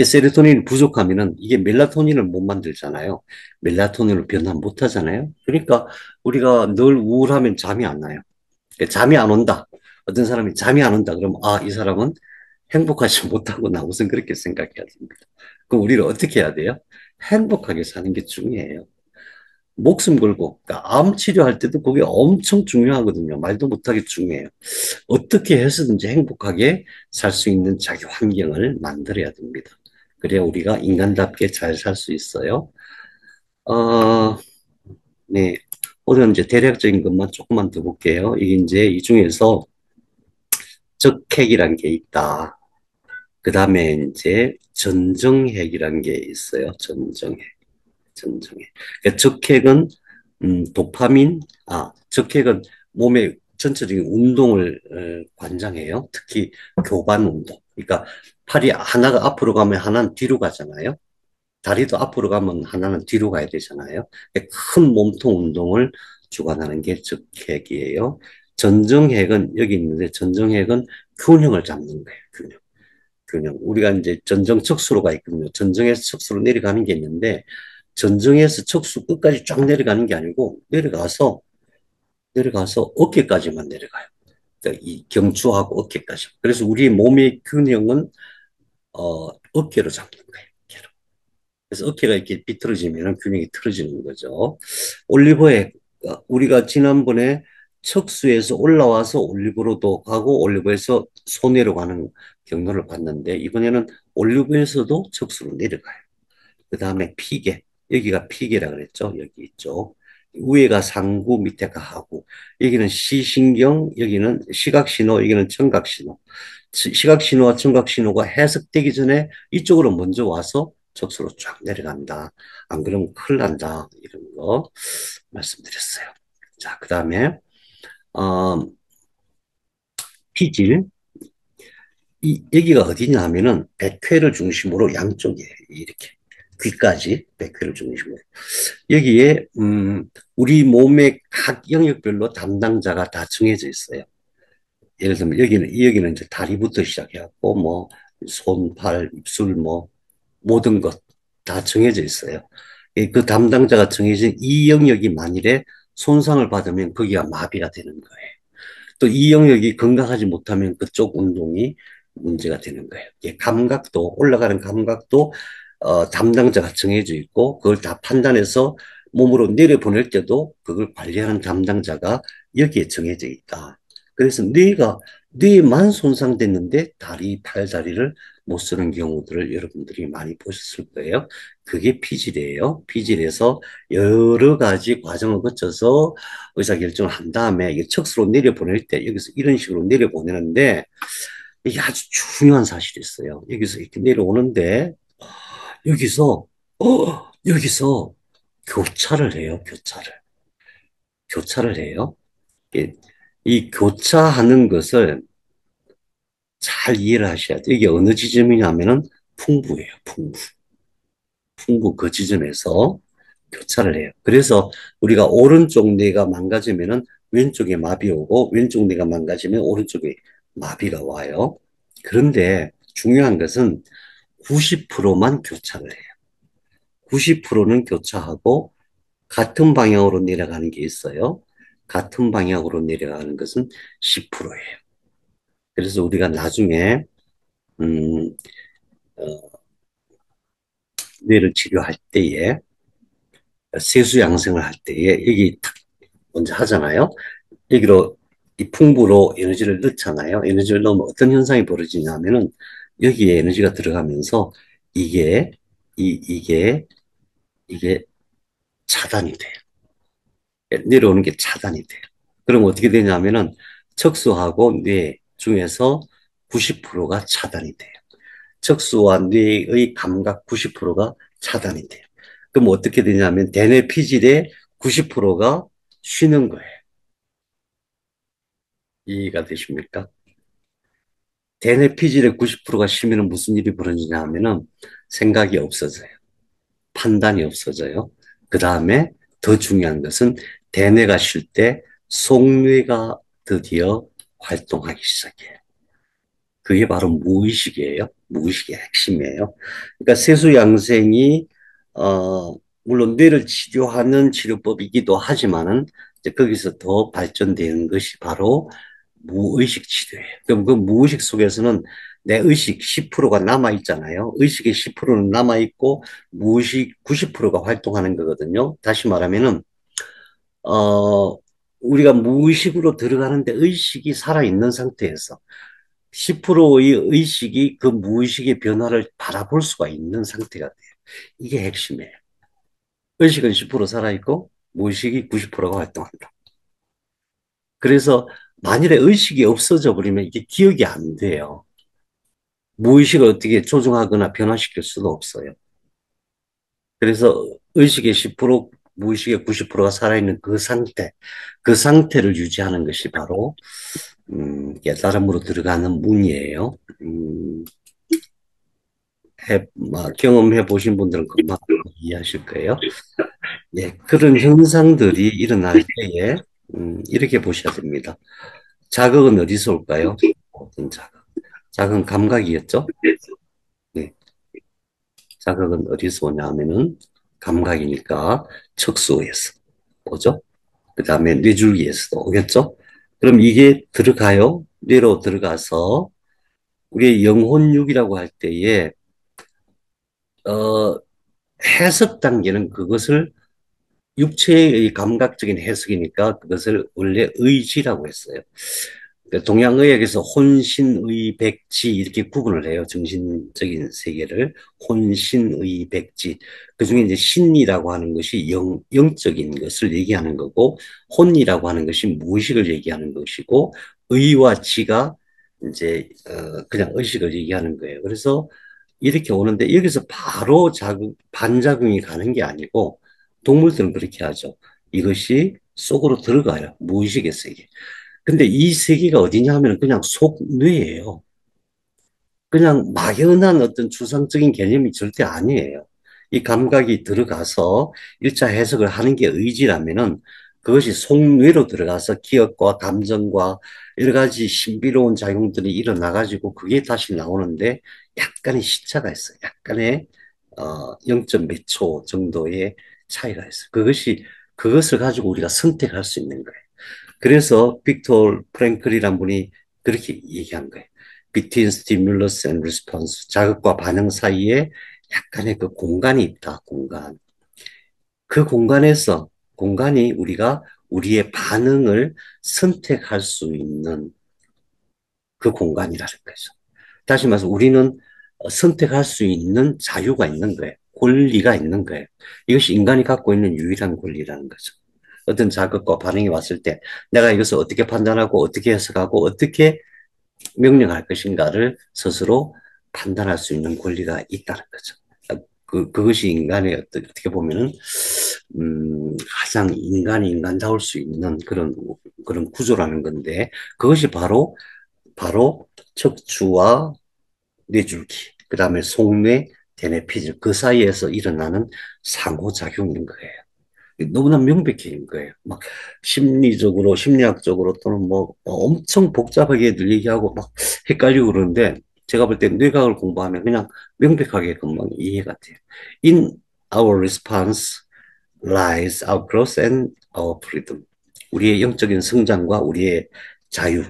세로토닌이 부족하면은 이게 멜라토닌을 못 만들잖아요. 멜라토닌을 변화 못 하잖아요. 그러니까 우리가 늘 우울하면 잠이 안 나요. 잠이 안 온다. 어떤 사람이 잠이 안 온다. 그러면, 이 사람은 행복하지 못하구나. 우선 그렇게 생각해야 됩니다. 그럼 우리를 어떻게 해야 돼요? 행복하게 사는 게 중요해요. 목숨 걸고, 그러니까 암 치료할 때도 그게 엄청 중요하거든요. 말도 못하게 중요해요. 어떻게 해서든지 행복하게 살 수 있는 자기 환경을 만들어야 됩니다. 그래야 우리가 인간답게 잘 살 수 있어요. 어, 네. 오늘 이제 대략적인 것만 조금만 더 볼게요. 이게 이제 이 중에서 적핵이란 게 있다. 그 다음에 이제 전정핵이란 게 있어요. 전정핵, 전정핵. 그러니까 적핵은 도파민, 적핵은 몸의 전체적인 운동을 관장해요. 특히 교반 운동. 그러니까 팔이 하나가 앞으로 가면 하나는 뒤로 가잖아요. 다리도 앞으로 가면 하나는 뒤로 가야 되잖아요. 큰 몸통 운동을 주관하는 게 적핵이에요. 전정핵은 여기 있는데 전정핵은 균형을 잡는 거예요. 균형. 균형. 우리가 이제 전정 척수로가 있거든요. 전정에서 척수로 내려가는 게 있는데, 전정에서 척수 끝까지 쫙 내려가는 게 아니고, 내려가서 어깨까지만 내려가요. 그러니까 이 경추하고 어깨까지. 그래서 우리 몸의 균형은, 어깨로 잡는 거예요. 어깨로. 그래서 어깨가 이렇게 비틀어지면 균형이 틀어지는 거죠. 올리브에, 우리가 지난번에 척수에서 올라와서 올리브로도 가고 올리브에서 손해로 가는 경로를 봤는데, 이번에는 올리브에서도 척수로 내려가요. 그 다음에 피계. 여기가 피계라 그랬죠. 여기 있죠. 위에가 상부, 밑에가 하부. 여기는 시신경, 여기는 시각신호, 여기는 청각신호. 시각신호와 청각신호가 해석되기 전에 이쪽으로 먼저 와서 적수로 쫙 내려간다. 안 그러면 큰일 난다. 이런 거 말씀드렸어요. 자, 그 다음에, 어, 피질. 여기가 어디냐 하면은 백회를 중심으로 양쪽에 이렇게 귀까지 백회를 중심으로 여기에 우리 몸의 각 영역별로 담당자가 다 정해져 있어요. 예를 들면 여기는 이제 다리부터 시작해갖고 뭐 손, 팔, 입술 뭐 모든 것 다 정해져 있어요. 그 담당자가 정해진 이 영역이 만일에 손상을 받으면 거기가 마비가 되는 거예요. 또 이 영역이 건강하지 못하면 그쪽 운동이 문제가 되는 거예요. 감각도, 올라가는 감각도 담당자가 정해져 있고 그걸 다 판단해서 몸으로 내려보낼 때도 그걸 관리하는 담당자가 여기에 정해져 있다. 그래서 뇌만 손상됐는데 다리, 팔, 다리를 못 쓰는 경우들을 여러분들이 많이 보셨을 거예요. 그게 피질이에요. 피질에서 여러 가지 과정을 거쳐서 의사결정을 한 다음에 이게 척수로 내려보낼 때 여기서 이런 식으로 내려보내는데 이게 아주 중요한 사실이 있어요. 여기서 이렇게 내려오는데 여기서 교차를 해요. 교차를 해요. 이 교차하는 것을 잘 이해를 하셔야 돼요. 이게 어느 지점이냐면은 풍부예요. 풍부 그 지점에서 교차를 해요. 그래서 우리가 오른쪽 뇌가 망가지면은 왼쪽에 마비 오고 왼쪽 뇌가 망가지면 오른쪽에 마비가 와요. 그런데 중요한 것은 90%만 교차를 해요. 90%는 교차하고 같은 방향으로 내려가는 게 있어요. 같은 방향으로 내려가는 것은 10%예요. 그래서 우리가 나중에 음, 어, 뇌를 치료할 때에 세수 양성을 할 때에 여기 탁 먼저 하잖아요. 여기로 이 풍부로 에너지를 넣잖아요. 에너지를 넣으면 어떤 현상이 벌어지냐면은 여기에 에너지가 들어가면서 이게 이 이게 차단이 돼요. 내려오는 게 차단이 돼요. 그럼 어떻게 되냐면은 척수하고 뇌 중에서 90%가 차단이 돼요. 척수와 뇌의 감각 90%가 차단이 돼요. 그럼 어떻게 되냐면 대뇌 피질의 90%가 쉬는 거예요. 이해가 되십니까? 대뇌 피질의 90%가 쉬면 무슨 일이 벌어지냐 하면은 생각이 없어져요. 판단이 없어져요. 그 다음에 더 중요한 것은 대뇌가 쉴 때 속뇌가 드디어 활동하기 시작해요. 그게 바로 무의식이에요. 무의식의 핵심이에요. 그러니까 세수양생이 물론 뇌를 치료하는 치료법이기도 하지만은 이제 거기서 더 발전되는 것이 바로 무의식 치료예요. 그럼 그 무의식 속에서는 내 의식 10%가 남아 있잖아요. 의식의 10%는 남아 있고 무의식 90%가 활동하는 거거든요. 다시 말하면은 어 우리가 무의식으로 들어가는데 의식이 살아 있는 상태에서 10%의 의식이 그 무의식의 변화를 바라볼 수가 있는 상태가 돼요. 이게 핵심이에요. 의식은 10% 살아있고 무의식이 90%가 활동한다. 그래서 만일에 의식이 없어져 버리면 이게 기억이 안 돼요. 무의식을 어떻게 조정하거나 변화시킬 수도 없어요. 그래서 의식의 10%, 무의식의 90%가 살아있는 그 상태를 유지하는 것이 바로 깨달음으로 들어가는 문이에요. 경험해 보신 분들은 금방 이해하실 거예요. 네, 그런 현상들이 일어날 때에 이렇게 보셔야 됩니다. 자극은 어디서 올까요? 어떤 자극? 자극은 감각이었죠? 네. 자극은 어디서 오냐 하면은 감각이니까 척수에서 오죠? 그 다음에 뇌줄기에서도 오겠죠? 그럼 이게 들어가요? 뇌로 들어가서 우리의 영혼육이라고 할 때에 어, 해석 단계는 그것을 육체의 감각적인 해석이니까 그것을 원래 의지라고 했어요. 그러니까 동양의학에서 혼신의백지 이렇게 구분을 해요. 정신적인 세계를 혼신의백지. 그중에 이제 신이라고 하는 것이 영적인 것을 얘기하는 거고 혼이라고 하는 것이 무의식을 얘기하는 것이고 의와 지가 이제 그냥 의식을 얘기하는 거예요. 그래서 이렇게 오는데 여기서 바로 자극 반작용이 가는 게 아니고 동물들은 그렇게 하죠. 이것이 속으로 들어가요. 무의식의 세계. 근데 이 세계가 어디냐 하면 그냥 속뇌예요. 그냥 막연한 어떤 추상적인 개념이 절대 아니에요. 이 감각이 들어가서 일차 해석을 하는 게 의지라면은 그것이 속뇌로 들어가서 기억과 감정과 여러 가지 신비로운 작용들이 일어나가지고 그게 다시 나오는데 약간의 시차가 있어요. 약간의 0점 몇 초 정도의 차이가 있어요. 그것을 가지고 우리가 선택할 수 있는 거예요. 그래서 빅토르 프랭클이란 분이 그렇게 얘기한 거예요. Between stimulus and response. 자극과 반응 사이에 약간의 그 공간이 있다, 공간. 그 공간이 우리가 우리의 반응을 선택할 수 있는 그 공간이라는 거죠. 다시 말해서 우리는 선택할 수 있는 자유가 있는 거예요. 권리가 있는 거예요. 이것이 인간이 갖고 있는 유일한 권리라는 거죠. 어떤 자극과 반응이 왔을 때 내가 이것을 어떻게 판단하고 어떻게 해석하고 어떻게 명령할 것인가를 스스로 판단할 수 있는 권리가 있다는 거죠. 그것이 인간의 어떻게 보면은, 가장 인간다울 수 있는 그런 구조라는 건데, 그것이 바로 척추와 뇌줄기, 그 다음에 속뇌, 대뇌피질, 그 사이에서 일어나는 상호작용인 거예요. 너무나 명백해진 거예요. 막 심리적으로, 심리학적으로 또는 뭐 엄청 복잡하게들 얘기하고 막 헷갈리고 그러는데 제가 볼 때 뇌과학을 공부하면 그냥 명백하게 금방 이해가 돼요. In our response lies our growth and our freedom. 우리의 영적인 성장과 우리의 자유,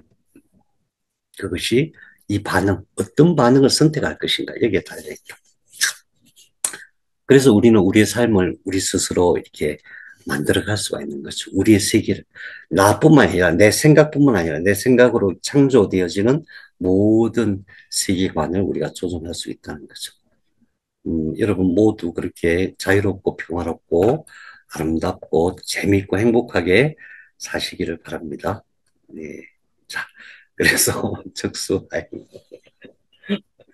그것이 이 반응, 어떤 반응을 선택할 것인가 여기에 달려있죠. 그래서 우리는 우리의 삶을 우리 스스로 이렇게 만들어갈 수가 있는 거죠. 우리의 세계를. 나뿐만 아니라 내 생각뿐만 아니라 내 생각으로 창조되어지는 모든 세계관을 우리가 조정할 수 있다는 거죠. 여러분 모두 그렇게 자유롭고 평화롭고 아름답고 재미있고 행복하게 사시기를 바랍니다. 네. 자, 그래서 적수하행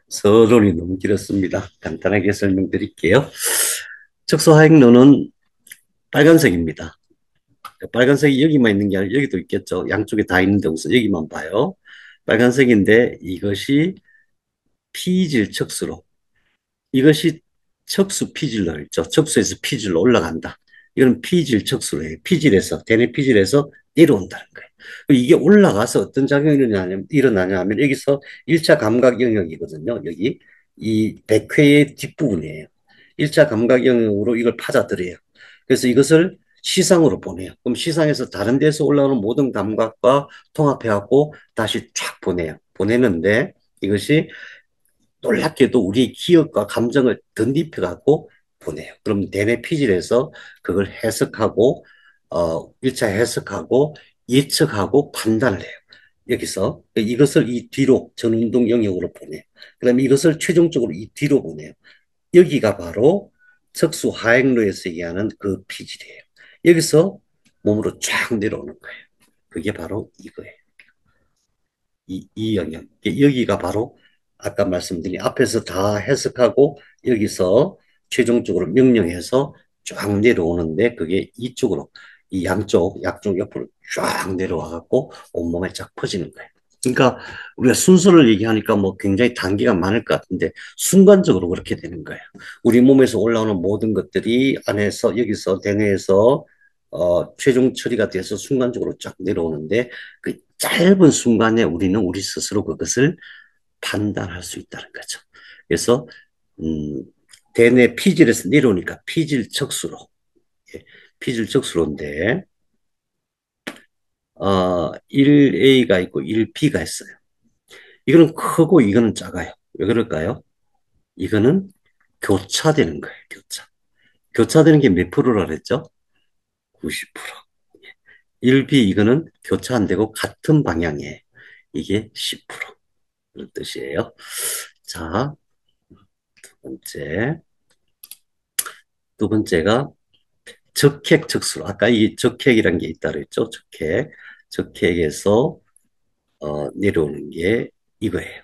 서론이 너무 길었습니다. 간단하게 설명드릴게요. 적수하행론은 빨간색입니다. 빨간색이 여기만 있는 게 아니라 여기도 있겠죠. 양쪽에 다 있는데 우선 여기만 봐요. 빨간색인데 이것이 피질 척수로 이것이 척수 피질로 있죠. 척수에서 피질로 올라간다. 이건 피질 척수로 해요. 피질에서 대뇌 피질에서 내려온다는 거예요. 이게 올라가서 어떤 작용이 일어나냐 하면 여기서 1차 감각 영역이거든요. 여기 이 백회의 뒷부분이에요. 1차 감각 영역으로 이걸 받아들여요. 그래서 이것을 시상으로 보내요. 그럼 시상에서 다른 데서 올라오는 모든 감각과 통합해갖고 다시 쫙 보내요. 보내는데 이것이 놀랍게도 우리 기억과 감정을 덧입혀갖고 보내요. 그럼 대뇌 피질에서 그걸 해석하고, 1차 해석하고, 예측하고 판단을 해요. 여기서 이것을 이 뒤로 전운동 영역으로 보내요. 그다음에 이것을 최종적으로 이 뒤로 보내요. 여기가 바로 척수 하행로에서 얘기하는 그 피질이에요. 여기서 몸으로 쫙 내려오는 거예요. 그게 바로 이거예요. 이 영역. 여기가 바로 아까 말씀드린 앞에서 다 해석하고 여기서 최종적으로 명령해서 쫙 내려오는데 그게 이쪽으로 이 양쪽 옆으로 쫙 내려와 갖고 온몸에 쫙 퍼지는 거예요. 그러니까 우리가 순서를 얘기하니까 뭐 굉장히 단계가 많을 것 같은데 순간적으로 그렇게 되는 거예요. 우리 몸에서 올라오는 모든 것들이 안에서 여기서 대뇌에서 최종 처리가 돼서 순간적으로 쫙 내려오는데 그 짧은 순간에 우리는 우리 스스로 그것을 판단할 수 있다는 거죠. 그래서 음, 대뇌 피질에서 내려오니까 피질 척수로, 예, 피질 척수로인데 1A가 있고 1B가 있어요. 이거는 크고 이거는 작아요. 왜 그럴까요? 이거는 교차되는 거예요. 교차되는 게 몇 프로라 그랬죠? 90%. 1B 이거는 교차 안 되고 같은 방향에 이게 10% 그런 뜻이에요. 자, 두 번째. 두 번째가 적핵적수로. 아까 이 적핵이란 게 있다 그랬죠? 적핵. 적핵에서 내려오는 게 이거예요.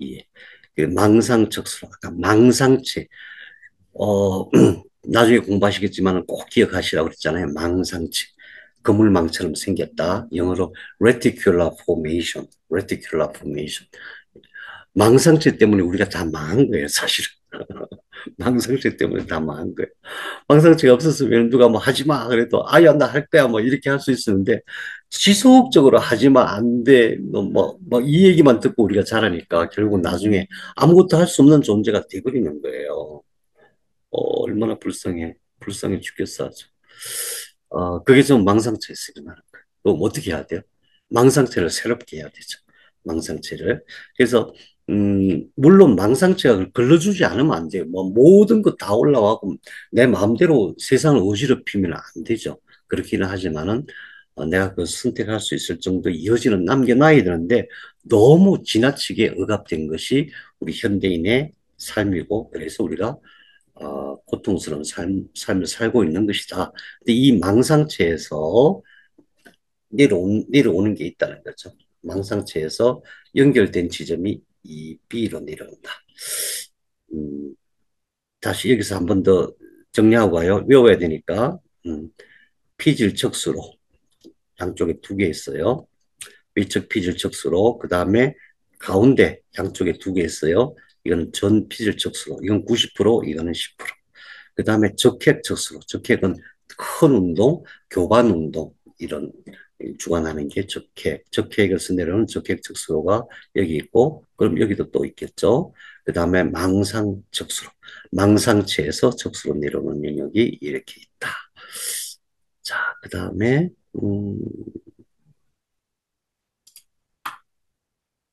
예. 그 망상적수로. 아까 망상체. 어, 나중에 공부하시겠지만 꼭 기억하시라고 그랬잖아요. 망상체. 그물망처럼 생겼다. 영어로 reticular formation. reticular formation. 망상체 때문에 우리가 다 망한 거예요, 사실은. 망상체 때문에 다 망한 거예요. 망상체가 없었으면 누가 뭐 하지 마 그래도 아야 나 할 거야 뭐 이렇게 할 수 있었는데 지속적으로 하지 마 안 돼 뭐 이 얘기만 듣고 우리가 자라니까 결국 나중에 아무것도 할 수 없는 존재가 돼버리는 거예요. 얼마나 불쌍해 죽겠어 아주. 그게 좀 망상체에서 일어나는 거예요. 그럼 어떻게 해야 돼요? 망상체를 새롭게 해야 되죠. 망상체를. 그래서, 물론 망상체가 걸러주지 않으면 안 돼요. 뭐, 모든 거 다 올라와고 내 마음대로 세상을 어지럽히면 안 되죠. 그렇기는 하지만은, 내가 그 선택할 수 있을 정도의 여지는 남겨놔야 되는데, 너무 지나치게 억압된 것이 우리 현대인의 삶이고, 그래서 우리가 고통스러운 삶을 살고 있는 것이다. 근데 이 망상체에서 내려오는 게 있다는 거죠. 망상체에서 연결된 지점이 이 B로 내려온다. 음, 다시 여기서 한 번 더 정리하고 가요. 외워야 되니까. 피질척수로 양쪽에 두 개 있어요. 위측 피질척수로 그 다음에 가운데 양쪽에 두 개 있어요. 이거는 전 피질척수로 이건 90% 이거는 10%. 그 다음에 적핵적수로 적핵은 큰 운동, 교반 운동 이런 주관하는 게 적핵에서 내려오는 적핵적수로가 여기 있고 그럼 여기도 또 있겠죠. 그 다음에 망상적수로 망상체에서 적수로 내려오는 영역이 이렇게 있다. 자, 그 다음에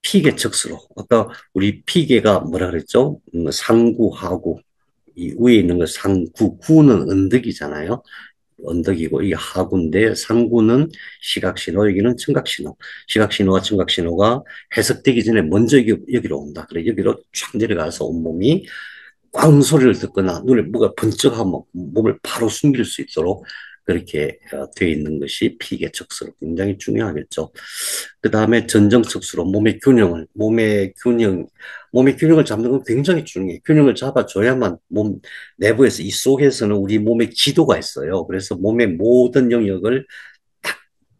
피계적수로 아까 우리 피계가 뭐라 그랬죠? 상구, 하구 이 위에 있는 거 상구, 구는 언덕이잖아요. 언덕이고 이게 하구인데 상구는 시각신호, 여기는 청각신호. 시각신호와 청각신호가 해석되기 전에 먼저 여기로 온다. 그래 여기로 쫙 내려가서 온몸이 꽝 소리를 듣거나 눈에 뭐가 번쩍하면 몸을 바로 숨길 수 있도록 그렇게 되어 있는 것이 피계척수로 굉장히 중요하겠죠. 그 다음에 전정척수로 몸의 균형을 잡는 건 굉장히 중요해요. 균형을 잡아줘야만 몸 내부에서 이 속에서는 우리 몸의 지도가 있어요. 그래서 몸의 모든 영역을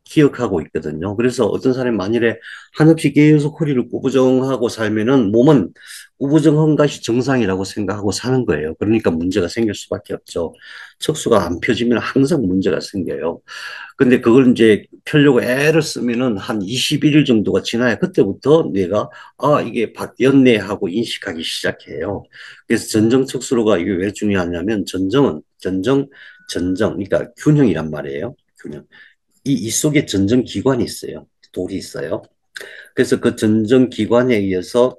기억하고 있거든요. 그래서 어떤 사람이 만일에 한없이 계속 허리를 구부정하고 살면은 몸은 구부정한 것이 정상이라고 생각하고 사는 거예요. 그러니까 문제가 생길 수밖에 없죠. 척수가 안 펴지면 항상 문제가 생겨요. 근데 그걸 이제 펴려고 애를 쓰면은 한 21일 정도가 지나야 그때부터 내가 이게 바뀌었네 하고 인식하기 시작해요. 그래서 전정 척수로가 이게 왜 중요하냐면 그러니까 균형이란 말이에요. 균형. 이 속에 전정기관이 있어요. 돌이 있어요. 그래서 그 전정기관에 의해서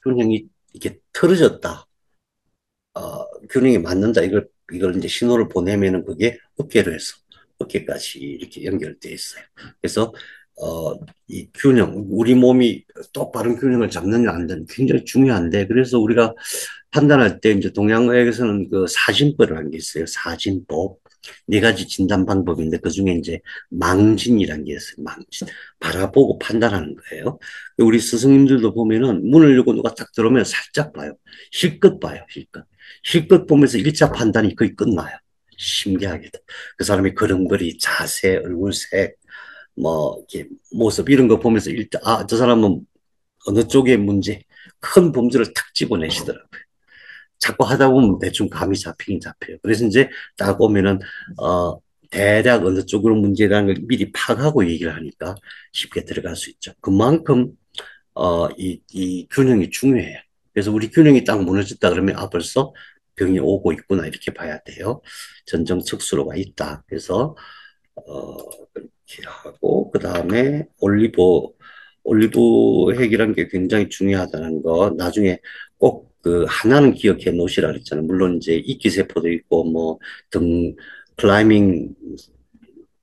균형이 이렇게 틀어졌다. 균형이 맞는다. 이걸 이제 신호를 보내면은 그게 어깨로 해서 어깨까지 이렇게 연결돼 있어요. 그래서, 이 균형, 우리 몸이 똑바른 균형을 잡느냐 안 되는 굉장히 중요한데, 그래서 우리가 판단할 때 이제 동양의학에서는 그 사진법을 한 게 있어요. 사진법. 네 가지 진단 방법인데 그 중에 이제 망진이라는 게 있어요. 망진. 바라보고 판단하는 거예요. 우리 스승님들도 보면은 문을 열고 누가 딱 들어오면 살짝 봐요. 실컷 봐요. 실컷 보면서 일차 판단이 거의 끝나요. 신기하게도. 그 사람의 걸음걸이, 자세, 얼굴색, 뭐, 이렇게 모습 이런 거 보면서 일단, 저 사람은 어느 쪽에 문제, 큰 범죄를 탁 집어내시더라고요. 자꾸 하다 보면 대충 감이 잡히긴 잡혀요. 그래서 이제 딱 오면은, 대략 어느 쪽으로 문제라는 걸 미리 파악하고 얘기를 하니까 쉽게 들어갈 수 있죠. 그만큼, 이 균형이 중요해요. 그래서 우리 균형이 딱 무너졌다 그러면, 아, 벌써 병이 오고 있구나, 이렇게 봐야 돼요. 전정 척수로가 있다. 그래서, 어, 그렇게 하고, 그 다음에 올리브 핵이라는 게 굉장히 중요하다는 거, 나중에 꼭 그 하나는 기억해 놓으시라 그랬잖아요. 물론 이제 이기세포도 있고, 뭐, 등, 클라이밍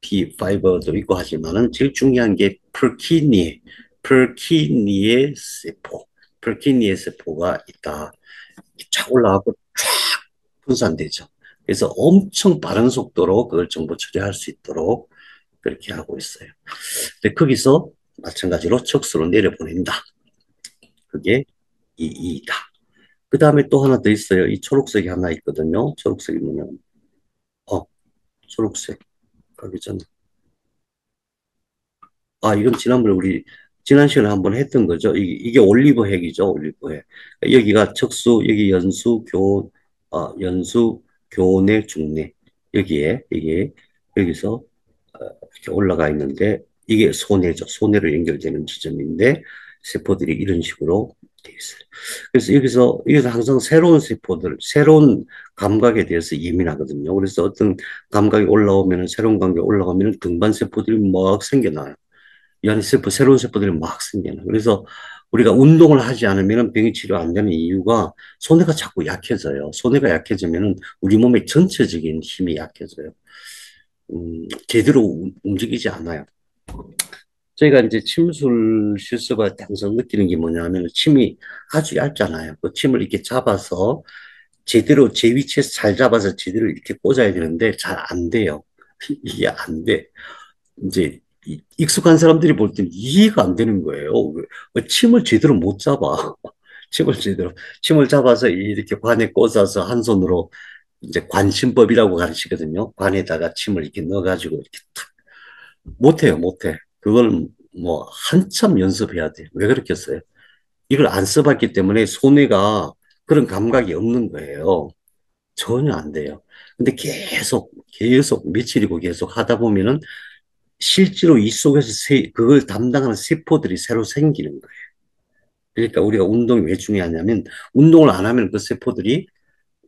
P5도 있고 하지만은 제일 중요한 게 퍼키니에 세포, 퍼키니에 세포가 있다. 쫙 올라가고 쫙 분산되죠. 그래서 엄청 빠른 속도로 그걸 정보 처리할 수 있도록 그렇게 하고 있어요. 근데 거기서 마찬가지로 척수로 내려보낸다. 그게 이다. 그 다음에 또 하나 더 있어요. 이 초록색이 하나 있거든요. 초록색이 뭐냐면, 어, 초록색. 가기 전에. 아, 이건 지난번에 우리 지난 시간에 한번 했던 거죠. 이게 올리브 핵이죠, 올리브 핵. 여기가 척수, 여기 연수, 교내, 중내. 여기에, 이게, 여기서 이렇게 올라가 있는데, 이게 소뇌죠. 소뇌로 연결되는 지점인데, 세포들이 이런 식으로 돼 있어요. 그래서 여기서 항상 새로운 세포들, 새로운 감각에 대해서 예민하거든요. 그래서 어떤 감각이 올라오면, 새로운 감각이 올라가면 등반 세포들이 막 생겨나요. 이 안에 새로운 세포들이 막 생겨나. 그래서 우리가 운동을 하지 않으면 병이 치료 안 되는 이유가 소뇌가 자꾸 약해져요. 소뇌가 약해지면 우리 몸의 전체적인 힘이 약해져요. 제대로 움직이지 않아요. 저희가 이제 침술 실습을 항상 느끼는 게 뭐냐면 침이 아주 얇잖아요. 그 침을 이렇게 잡아서 제대로 제 위치에서 잘 잡아서 제대로 이렇게 꽂아야 되는데 잘 안 돼요. 이게 안 돼. 이제 익숙한 사람들이 볼 때는 이해가 안 되는 거예요. 왜 침을 제대로 못 잡아. 침을 제대로, 침을 잡아서 이렇게 관에 꽂아서 한 손으로 이제 관침법이라고 가르치거든요. 관에다가 침을 이렇게 넣어가지고 이렇게 탁. 못해요, 못해. 그걸 뭐 한참 연습해야 돼. 왜 그렇겠어요? 이걸 안 써봤기 때문에 손해가 그런 감각이 없는 거예요. 전혀 안 돼요. 근데 계속 며칠이고 계속 하다 보면은 실제로 이 속에서 그걸 담당하는 세포들이 새로 생기는 거예요. 그러니까 우리가 운동이 왜 중요하냐면 운동을 안 하면 그 세포들이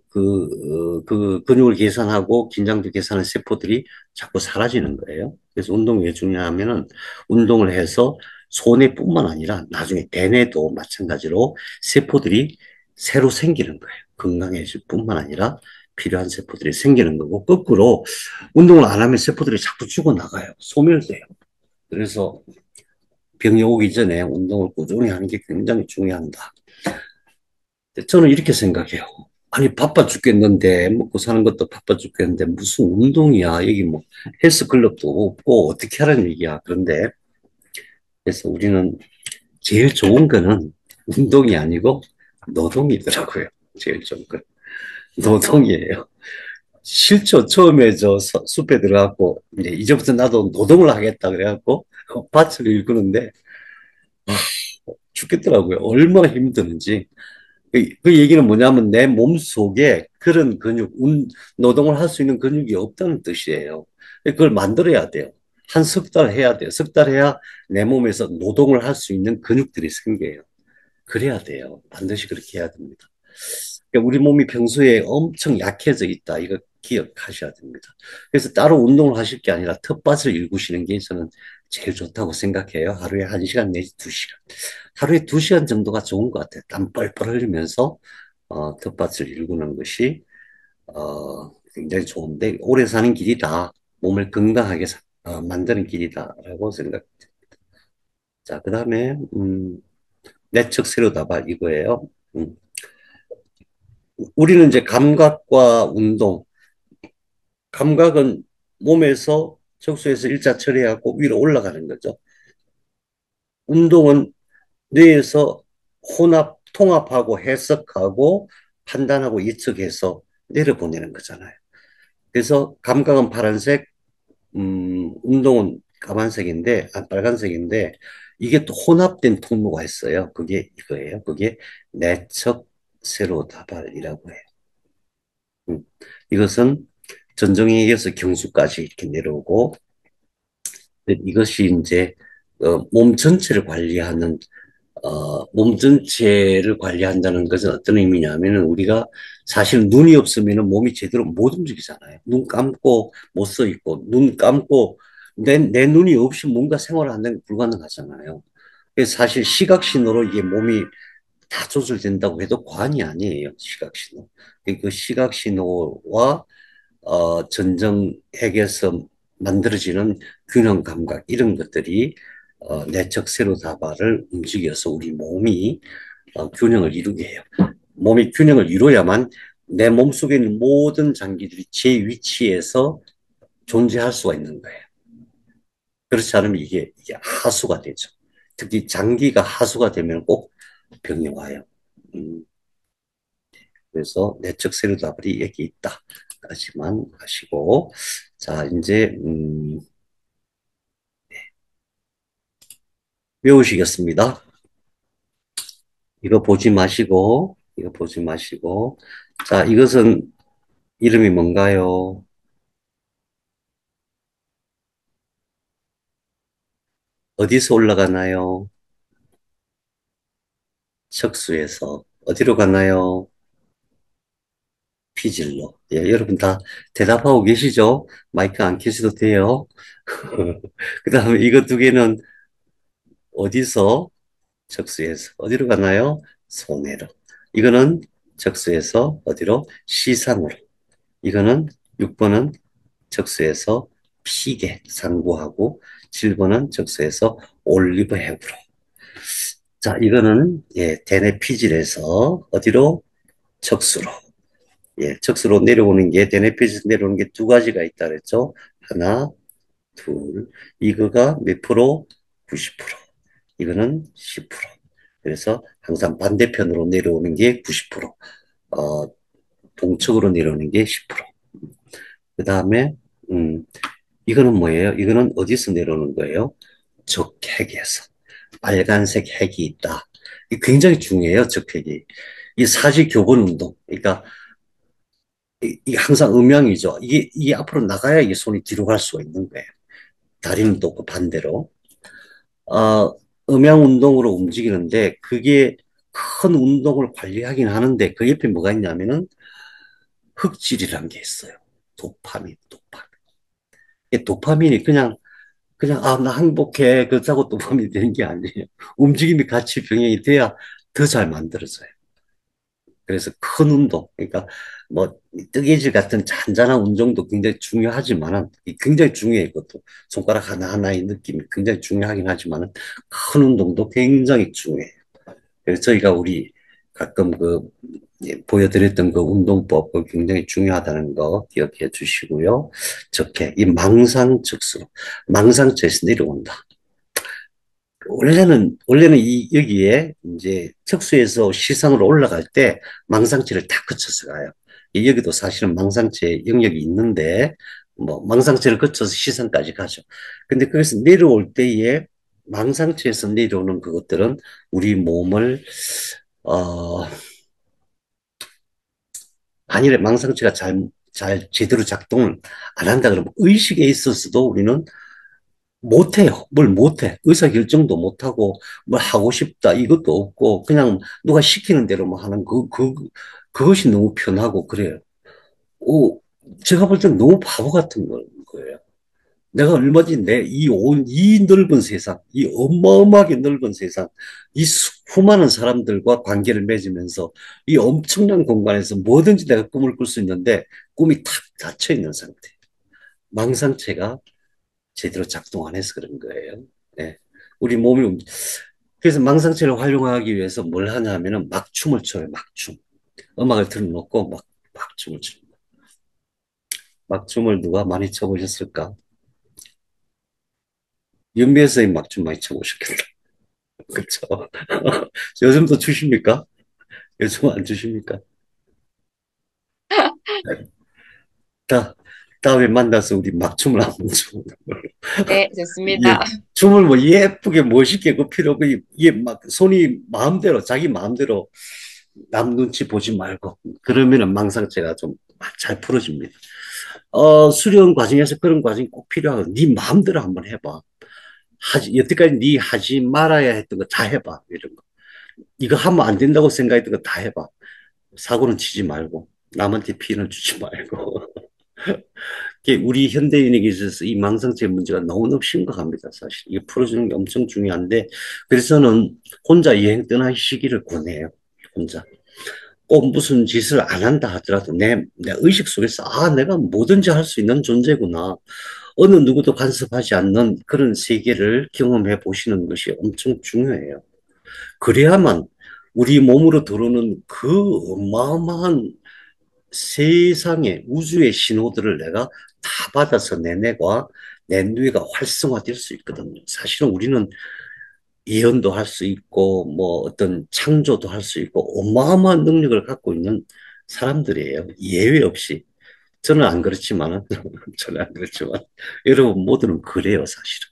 그 근육을 계산하고 긴장도 계산하는 세포들이 자꾸 사라지는 거예요. 그래서 운동이 왜 중요하면은 운동을 해서 손해뿐만 아니라 나중에 대뇌도 마찬가지로 세포들이 새로 생기는 거예요. 건강해질 뿐만 아니라 필요한 세포들이 생기는 거고 거꾸로 운동을 안 하면 세포들이 자꾸 죽어나가요. 소멸돼요. 그래서 병이 오기 전에 운동을 꾸준히 하는 게 굉장히 중요하다. 저는 이렇게 생각해요. 아니, 바빠 죽겠는데, 먹고 사는 것도 바빠 죽겠는데, 무슨 운동이야. 여기 뭐, 헬스클럽도 없고, 어떻게 하라는 얘기야. 그런데, 그래서 우리는 제일 좋은 거는 운동이 아니고, 노동이더라고요. 제일 좋은 건. 노동이에요. 실제 처음에 숲에 들어갔고, 이제 이제부터 나도 노동을 하겠다. 그래갖고, 밭을 일구는데, 죽겠더라고요. 얼마나 힘드는지. 그 얘기는 뭐냐면 내 몸속에 그런 노동을 할 수 있는 근육이 없다는 뜻이에요. 그걸 만들어야 돼요. 한 석 달 해야 돼요. 석 달 해야 내 몸에서 노동을 할 수 있는 근육들이 생겨요. 그래야 돼요. 반드시 그렇게 해야 됩니다. 그러니까 우리 몸이 평소에 엄청 약해져 있다. 이거 기억하셔야 됩니다. 그래서 따로 운동을 하실 게 아니라 텃밭을 일구시는 게 저는 제일 좋다고 생각해요. 하루에 1시간 내지 2시간. 하루에 2시간 정도가 좋은 것 같아요. 땀 뻘뻘 흘리면서 텃밭을 일구는 것이 굉장히 좋은데 오래 사는 길이다. 몸을 건강하게 만드는 길이다라고 생각. 자, 그다음에 내적 세로다발 이거예요. 우리는 이제 감각과 운동, 감각은 몸에서 척수에서 일자 처리하고 위로 올라가는 거죠. 운동은 뇌에서 통합하고 해석하고 판단하고 예측해서 내려보내는 거잖아요. 그래서 감각은 파란색, 운동은 빨간색인데, 이게 또 혼합된 통로가 있어요. 그게 이거예요. 그게 내적 세로다발이라고 해요. 음, 이것은 전정에서 경수까지 이렇게 내려오고, 이것이 이제 몸 전체를 관리하는 몸 전체를 관리한다는 것은 어떤 의미냐면은 우리가 사실 눈이 없으면은 몸이 제대로 못 움직이잖아요. 눈 감고 못 서 있고, 눈 감고 내 눈이 없이 뭔가 생활한다는 게 불가능하잖아요. 그래서 사실 시각 신호로 이게 몸이 다 조절된다고 해도 과언이 아니에요. 시각 신호. 그 시각 신호와 전정핵에서 만들어지는 균형 감각 이런 것들이 내적 세로다발을 움직여서 우리 몸이 균형을 이루게 해요. 몸이 균형을 이루어야만 내 몸속에 있는 모든 장기들이 제 위치에서 존재할 수가 있는 거예요. 그렇지 않으면 이게 하수가 되죠. 특히 장기가 하수가 되면 꼭 병이 와요. 음, 그래서 내적 세로다발이 여기 있다. 까지만 하시고, 자, 이제, 외우시겠습니다. 이거 보지 마시고. 자, 이것은 이름이 뭔가요? 어디서 올라가나요? 척수에서. 어디로 가나요? 피질로. 예, 여러분 다 대답하고 계시죠? 마이크 안 켜셔도 돼요. 그 다음에 이거 두 개는 어디서? 척수에서. 어디로 가나요? 손해로. 이거는 척수에서 어디로? 시상으로. 이거는 6번은 적수에서 피계 상부하고 7번은 적수에서 올리브 핵으로. 자, 이거는 예, 대뇌 피질에서 어디로? 척수로. 예, 척수로 내려오는 게 대뇌 피질 내려오는 게 두 가지가 있다 그랬죠. 하나, 둘. 이거가 몇 프로? 90%. 이거는 10%. 그래서 항상 반대편으로 내려오는 게 90%. 어, 동측으로 내려오는 게 10%. 그 다음에 음, 이거는 뭐예요? 이거는 어디서 내려오는 거예요? 적핵에서. 빨간색 핵이 있다. 이 굉장히 중요해요, 적핵이. 이 사지 교본 운동. 그러니까 이 항상 음양이죠. 이게 앞으로 나가야 이게 손이 뒤로 갈 수가 있는 거예요. 다리는 또 그 반대로. 어, 음양 운동으로 움직이는데 그게 큰 운동을 관리하긴 하는데 그 옆에 뭐가 있냐면은 흑질이라는 게 있어요. 도파민. 이 도파민이 그냥, 아, 나 행복해. 그렇다고 도파민이 되는 게 아니에요. 움직임이 같이 병행이 돼야 더 잘 만들어져요. 그래서 큰 운동, 그러니까 뭐, 뜨개질 같은 잔잔한 운동도 굉장히 중요하지만은, 굉장히 중요해, 그것도. 손가락 하나하나의 느낌이 굉장히 중요하긴 하지만은, 큰 운동도 굉장히 중요해요. 그래서 저희가 우리 가끔 예, 보여드렸던 그 운동법, 그 굉장히 중요하다는 거 기억해 주시고요. 적게, 이 망상적수로, 망상체에서 내려온다. 원래는 여기에 이제 척수에서 시상으로 올라갈 때 망상체를 다 거쳐서 가요. 여기도 사실은 망상체 영역이 있는데, 뭐, 망상체를 거쳐서 시상까지 가죠. 근데 거기서 내려올 때에 망상체에서 내려오는 그것들은 우리 몸을, 어, 만일에 망상체가 잘 제대로 작동을 안 한다 그러면 의식에 있어서도 우리는 못해요. 뭘 못해. 의사결정도 못하고, 뭘 하고 싶다. 이것도 없고, 그냥 누가 시키는 대로만 하는 그것이 너무 편하고 그래요. 오, 제가 볼 때는 너무 바보 같은 거예요. 내가 얼마 전에 이 넓은 세상, 이 어마어마하게 넓은 세상, 수많은 사람들과 관계를 맺으면서 이 엄청난 공간에서 뭐든지 내가 꿈을 꿀 수 있는데 꿈이 탁 닫혀 있는 상태. 망상체가 제대로 작동 안 해서 그런 거예요. 네. 우리 몸이 그래서 망상체를 활용하기 위해서 뭘 하냐면은 막춤을 춰요. 막춤. 음악을 틀어놓고 막춤을 춰요. 막춤을 누가 많이 춰보셨을까? 연배에서의 막춤 많이 춰보셨겠다. 그렇죠. 요즘도 추십니까? 요즘 안 추십니까? 다 다음에 만나서 우리 막춤을 한번 춰. 네, 예, 좋습니다. 춤을 뭐 예쁘게 멋있게 그 필요 없고 이게 막 손이 마음대로 자기 마음대로 남 눈치 보지 말고 그러면은 망상체가 좀 잘 풀어집니다. 수련 과정에서 그런 과정이 꼭 필요하고 네 마음대로 한번 해봐. 여태까지 네 하지 말아야 했던 거 다 해봐 이런 거. 이거 하면 안 된다고 생각했던 거 다 해봐. 사고는 치지 말고, 남한테 피해는 주지 말고. 이게 우리 현대인에게 있어서 이 망상체 문제가 너무너무 심각합니다, 사실. 이게 풀어주는 게 엄청 중요한데, 그래서 저는 혼자 여행 떠나시기를 권해요, 혼자. 꼭 무슨 짓을 안 한다 하더라도 내 의식 속에서, 아, 내가 뭐든지 할 수 있는 존재구나. 어느 누구도 간섭하지 않는 그런 세계를 경험해 보시는 것이 엄청 중요해요. 그래야만 우리 몸으로 들어오는 그 어마어마한 세상의 우주의 신호들을 내가 다 받아서 내 뇌가 내 뇌가 활성화될 수 있거든요. 사실은 우리는 예언도 할 수 있고 뭐 어떤 창조도 할 수 있고 어마어마한 능력을 갖고 있는 사람들이에요. 예외 없이. 저는 안 그렇지만은 저는 안 그렇지만 여러분 모두는 그래요, 사실은.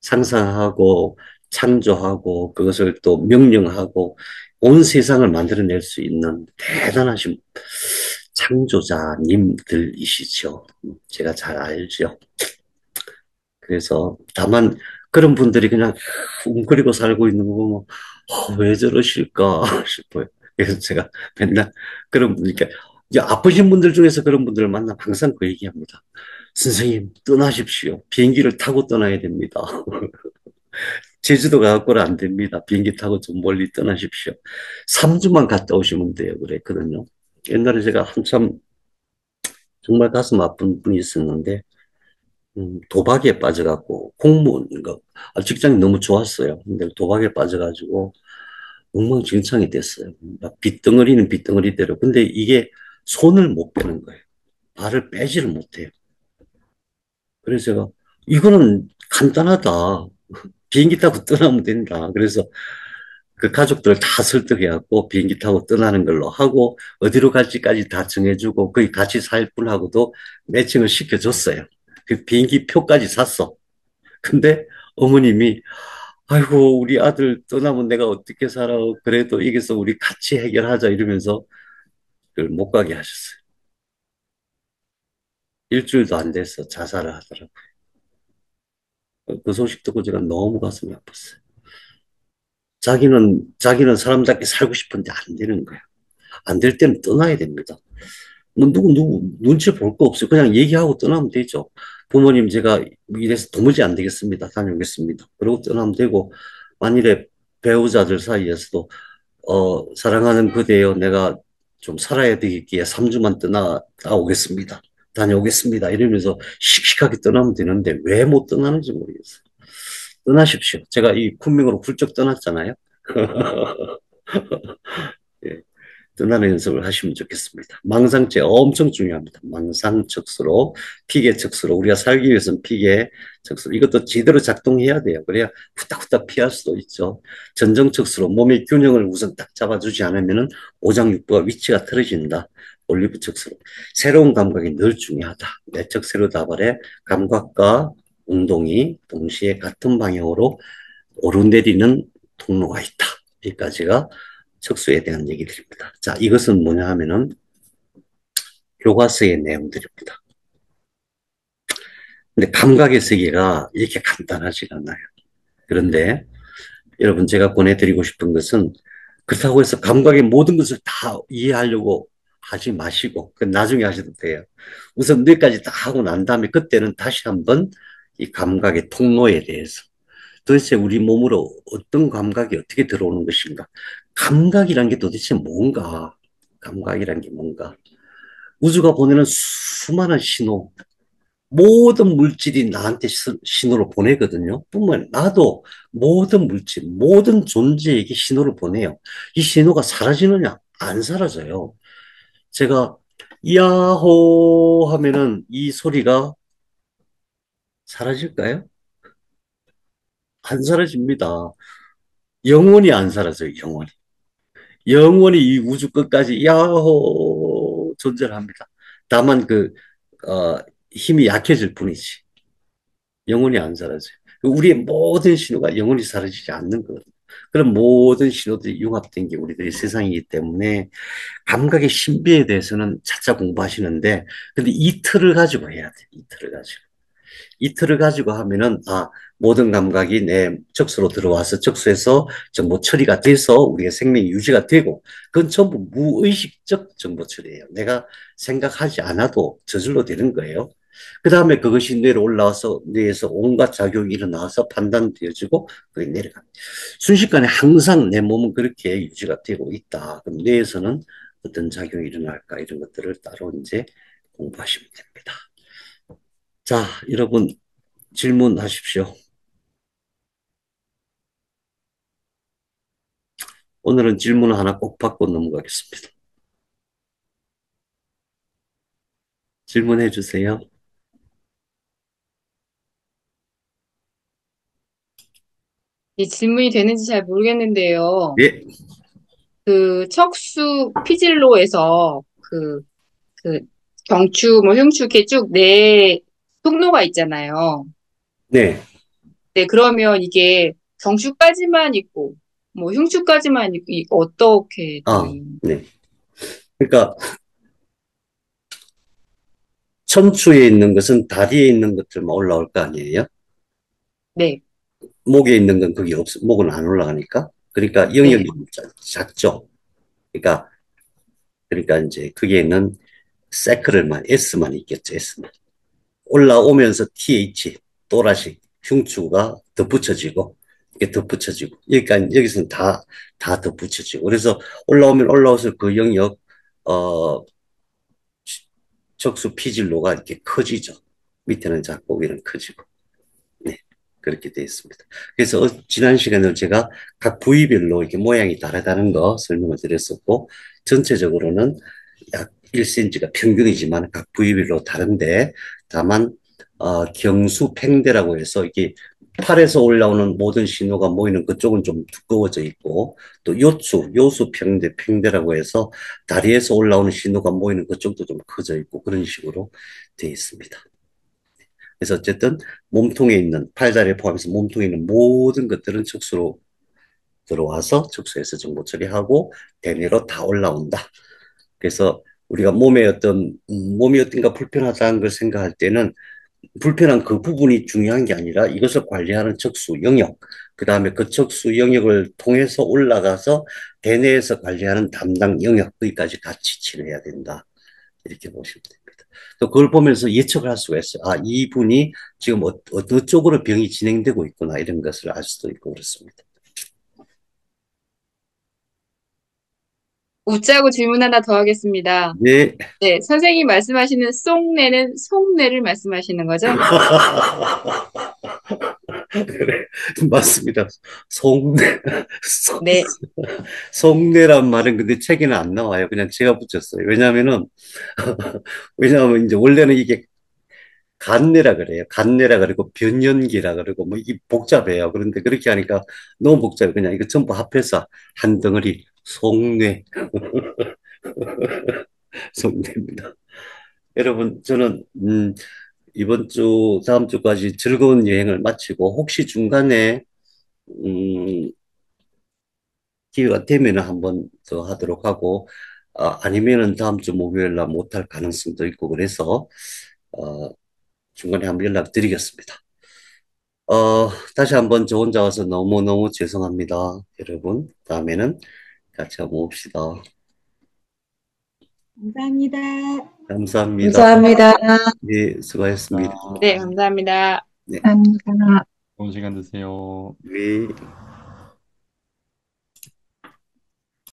상상하고 창조하고 그것을 또 명령하고 온 세상을 만들어낼 수 있는 대단하신 창조자님들이시죠. 제가 잘 알죠. 그래서 다만 그런 분들이 그냥 웅크리고 살고 있는 거 보면 왜 저러실까 싶어요. 그래서 제가 맨날 그런 분이니까 이제 아프신 분들 중에서 그런 분들을 만나면 항상 그 얘기합니다. 선생님 떠나십시오. 비행기를 타고 떠나야 됩니다. 제주도 가고는 안 됩니다. 비행기 타고 좀 멀리 떠나십시오. 3주만 갔다 오시면 돼요. 그랬거든요. 옛날에 제가 한참 정말 가슴 아픈 분이 있었는데 도박에 빠져갖고 공무원, 그러니까 직장이 너무 좋았어요. 근데 도박에 빠져가지고 엉망진창이 됐어요. 막 빚덩어리는 빚덩어리대로. 근데 이게 손을 못 빼는 거예요. 발을 빼지를 못해요. 그래서 제가 이거는 간단하다. 비행기 타고 떠나면 된다. 그래서 그 가족들 다 설득해갖고 비행기 타고 떠나는 걸로 하고 어디로 갈지까지 다 정해주고 거기 같이 살 분하고도 매칭을 시켜줬어요. 그 비행기 표까지 샀어. 근데 어머님이 아이고 우리 아들 떠나면 내가 어떻게 살아 그래도 여기서 우리 같이 해결하자 이러면서 그걸 못 가게 하셨어요. 일주일도 안 돼서 자살을 하더라고요. 그 소식 듣고 제가 너무 가슴이 아팠어요. 자기는 사람답게 살고 싶은데 안 되는 거야. 안 될 때는 떠나야 됩니다. 뭐 누구 눈치 볼 거 없어요. 그냥 얘기하고 떠나면 되죠. 부모님 제가 이래서 도무지 안 되겠습니다. 다녀오겠습니다. 그러고 떠나면 되고 만일에 배우자들 사이에서도 사랑하는 그대여 내가 좀 살아야 되겠기에 3주만 떠나다 오겠습니다. 다녀오겠습니다. 이러면서 씩씩하게 떠나면 되는데 왜 못 떠나는지 모르겠어요. 떠나십시오. 제가 이 군명으로 훌쩍 떠났잖아요. 예. 떠나는 연습을 하시면 좋겠습니다. 망상체 엄청 중요합니다. 망상척수로, 피계척수로. 우리가 살기 위해서는 피계척수로. 이것도 제대로 작동해야 돼요. 그래야 후딱후딱 피할 수도 있죠. 전정척수로 몸의 균형을 우선 딱 잡아주지 않으면 오장육부가 위치가 틀어진다. 올리브척수로. 새로운 감각이 늘 중요하다. 내적 세로다발의 감각과 운동이 동시에 같은 방향으로 오르내리는 통로가 있다. 여기까지가 척수에 대한 얘기들입니다. 자, 이것은 뭐냐 하면은 교과서의 내용들입니다. 근데 감각의 세계가 이렇게 간단하지가 않아요. 그런데 여러분 제가 보내드리고 싶은 것은 그렇다고 해서 감각의 모든 것을 다 이해하려고 하지 마시고 그 나중에 하셔도 돼요. 우선 뇌까지 다 하고 난 다음에 그때는 다시 한번 이 감각의 통로에 대해서 도대체 우리 몸으로 어떤 감각이 어떻게 들어오는 것인가? 감각이란 게 도대체 뭔가? 감각이란 게 뭔가? 우주가 보내는 수많은 신호, 모든 물질이 나한테 신호를 보내거든요. 뿐만 아니라 나도 모든 물질, 모든 존재에게 신호를 보내요. 이 신호가 사라지느냐? 안 사라져요. 제가 야호 하면은 이 소리가 사라질까요? 안 사라집니다. 영원히 안 사라져요, 영원히. 영원히 이 우주 끝까지 야호 존재를 합니다. 다만 어, 힘이 약해질 뿐이지. 영원히 안 사라져요. 우리의 모든 신호가 영원히 사라지지 않는 거거든요. 그런 모든 신호들이 융합된 게 우리들의 세상이기 때문에 감각의 신비에 대해서는 차차 공부하시는데 근데 이 틀을 가지고 해야 돼. 이 틀을 가지고. 이틀을 가지고 하면은, 모든 감각이 내 척수로 들어와서 척수에서 정보 처리가 돼서 우리의 생명이 유지가 되고, 그건 전부 무의식적 정보 처리예요. 내가 생각하지 않아도 저절로 되는 거예요. 그 다음에 그것이 뇌로 올라와서 뇌에서 온갖 작용이 일어나서 판단되어지고, 그게 내려갑니다. 순식간에 항상 내 몸은 그렇게 유지가 되고 있다. 그럼 뇌에서는 어떤 작용이 일어날까, 이런 것들을 따로 이제 공부하시면 됩니다. 자, 여러분 질문하십시오. 오늘은 질문 하나 꼭 받고 넘어가겠습니다. 질문해 주세요. 이 질문이 되는지 잘 모르겠는데요. 예, 그 척수 피질로에서 그 경추, 뭐 흉추 이렇게 쭉 네 통로가 있잖아요. 네, 네, 그러면 이게 경추까지만 있고, 뭐 흉추까지만 있고, 어떻게 되어 있는? 네. 그러니까 척추에 있는 것은 다리에 있는 것들만 올라올 거 아니에요? 네, 목에 있는 건 그게 없, 목은 안 올라가니까. 그러니까 영역이 네, 작죠. 그러니까, 그러니까 이제 그게는 세크를만, S만 있겠죠, S만. 올라오면서 TH, 또라시, 흉추가 덧붙여지고, 이게 덧붙여지고, 그러니까 여기서는 다 덧붙여지고. 그래서 올라오면 올라올수록 그 영역, 어, 척수 피질로가 이렇게 커지죠. 밑에는 작고 위는 커지고. 네. 그렇게 되어 있습니다. 그래서 지난 시간에 제가 각 부위별로 이렇게 모양이 다르다는 거 설명을 드렸었고, 전체적으로는 약 1cm가 평균이지만 각 부위별로 다른데, 다만, 경수팽대라고 해서 이게 팔에서 올라오는 모든 신호가 모이는 그쪽은 좀 두꺼워져 있고, 또 요수평대, 팽대라고 해서 다리에서 올라오는 신호가 모이는 그쪽도 좀 커져 있고, 그런 식으로 되어 있습니다. 그래서 어쨌든 몸통에 있는 팔다리를 포함해서 몸통에 있는 모든 것들은 척수로 들어와서 척수에서 정보 처리하고 대뇌로 다 올라온다. 그래서 우리가 몸이 어떤가 불편하다는 걸 생각할 때는 불편한 그 부분이 중요한 게 아니라 이것을 관리하는 척수 영역, 그 다음에 그 척수 영역을 통해서 올라가서 대뇌에서 관리하는 담당 영역, 거기까지 같이 치료해야 된다. 이렇게 보시면 됩니다. 또 그걸 보면서 예측을 할 수가 있어요. 이분이 지금 어느 쪽으로 병이 진행되고 있구나, 이런 것을 알 수도 있고 그렇습니다. 웃자고 질문 하나 더 하겠습니다. 네. 네, 선생님 말씀하시는 쏙내는 속내를 말씀하시는 거죠? 그래, 맞습니다. 속내, 속, 네. 속내란 말은 근데 책에는 안 나와요. 그냥 제가 붙였어요. 왜냐하면 이제 원래는 이게 간내라 그래요. 간내라 그러고 변연기라 그러고 뭐 이게 복잡해요. 그런데 그렇게 하니까 너무 복잡해. 그냥 이거 전부 합해서 한 덩어리 속내, 속내입니다. 여러분, 저는 이번 주, 다음 주까지 즐거운 여행을 마치고 혹시 중간에 음, 기회가 되면 한 번 더 하도록 하고, 아니면은 다음 주 목요일 날 못할 가능성도 있고 그래서 어, 중간에 한번 연락드리겠습니다. 다시 한번 저 혼자 와서 너무너무 죄송합니다. 여러분, 다음에는 같이 한번 봅시다. 감사합니다. 감사합니다. 감사합니다. 네, 수고하셨습니다. 네, 아, 감사합니다. 네. 감사합니다. 좋은 시간 되세요. 네.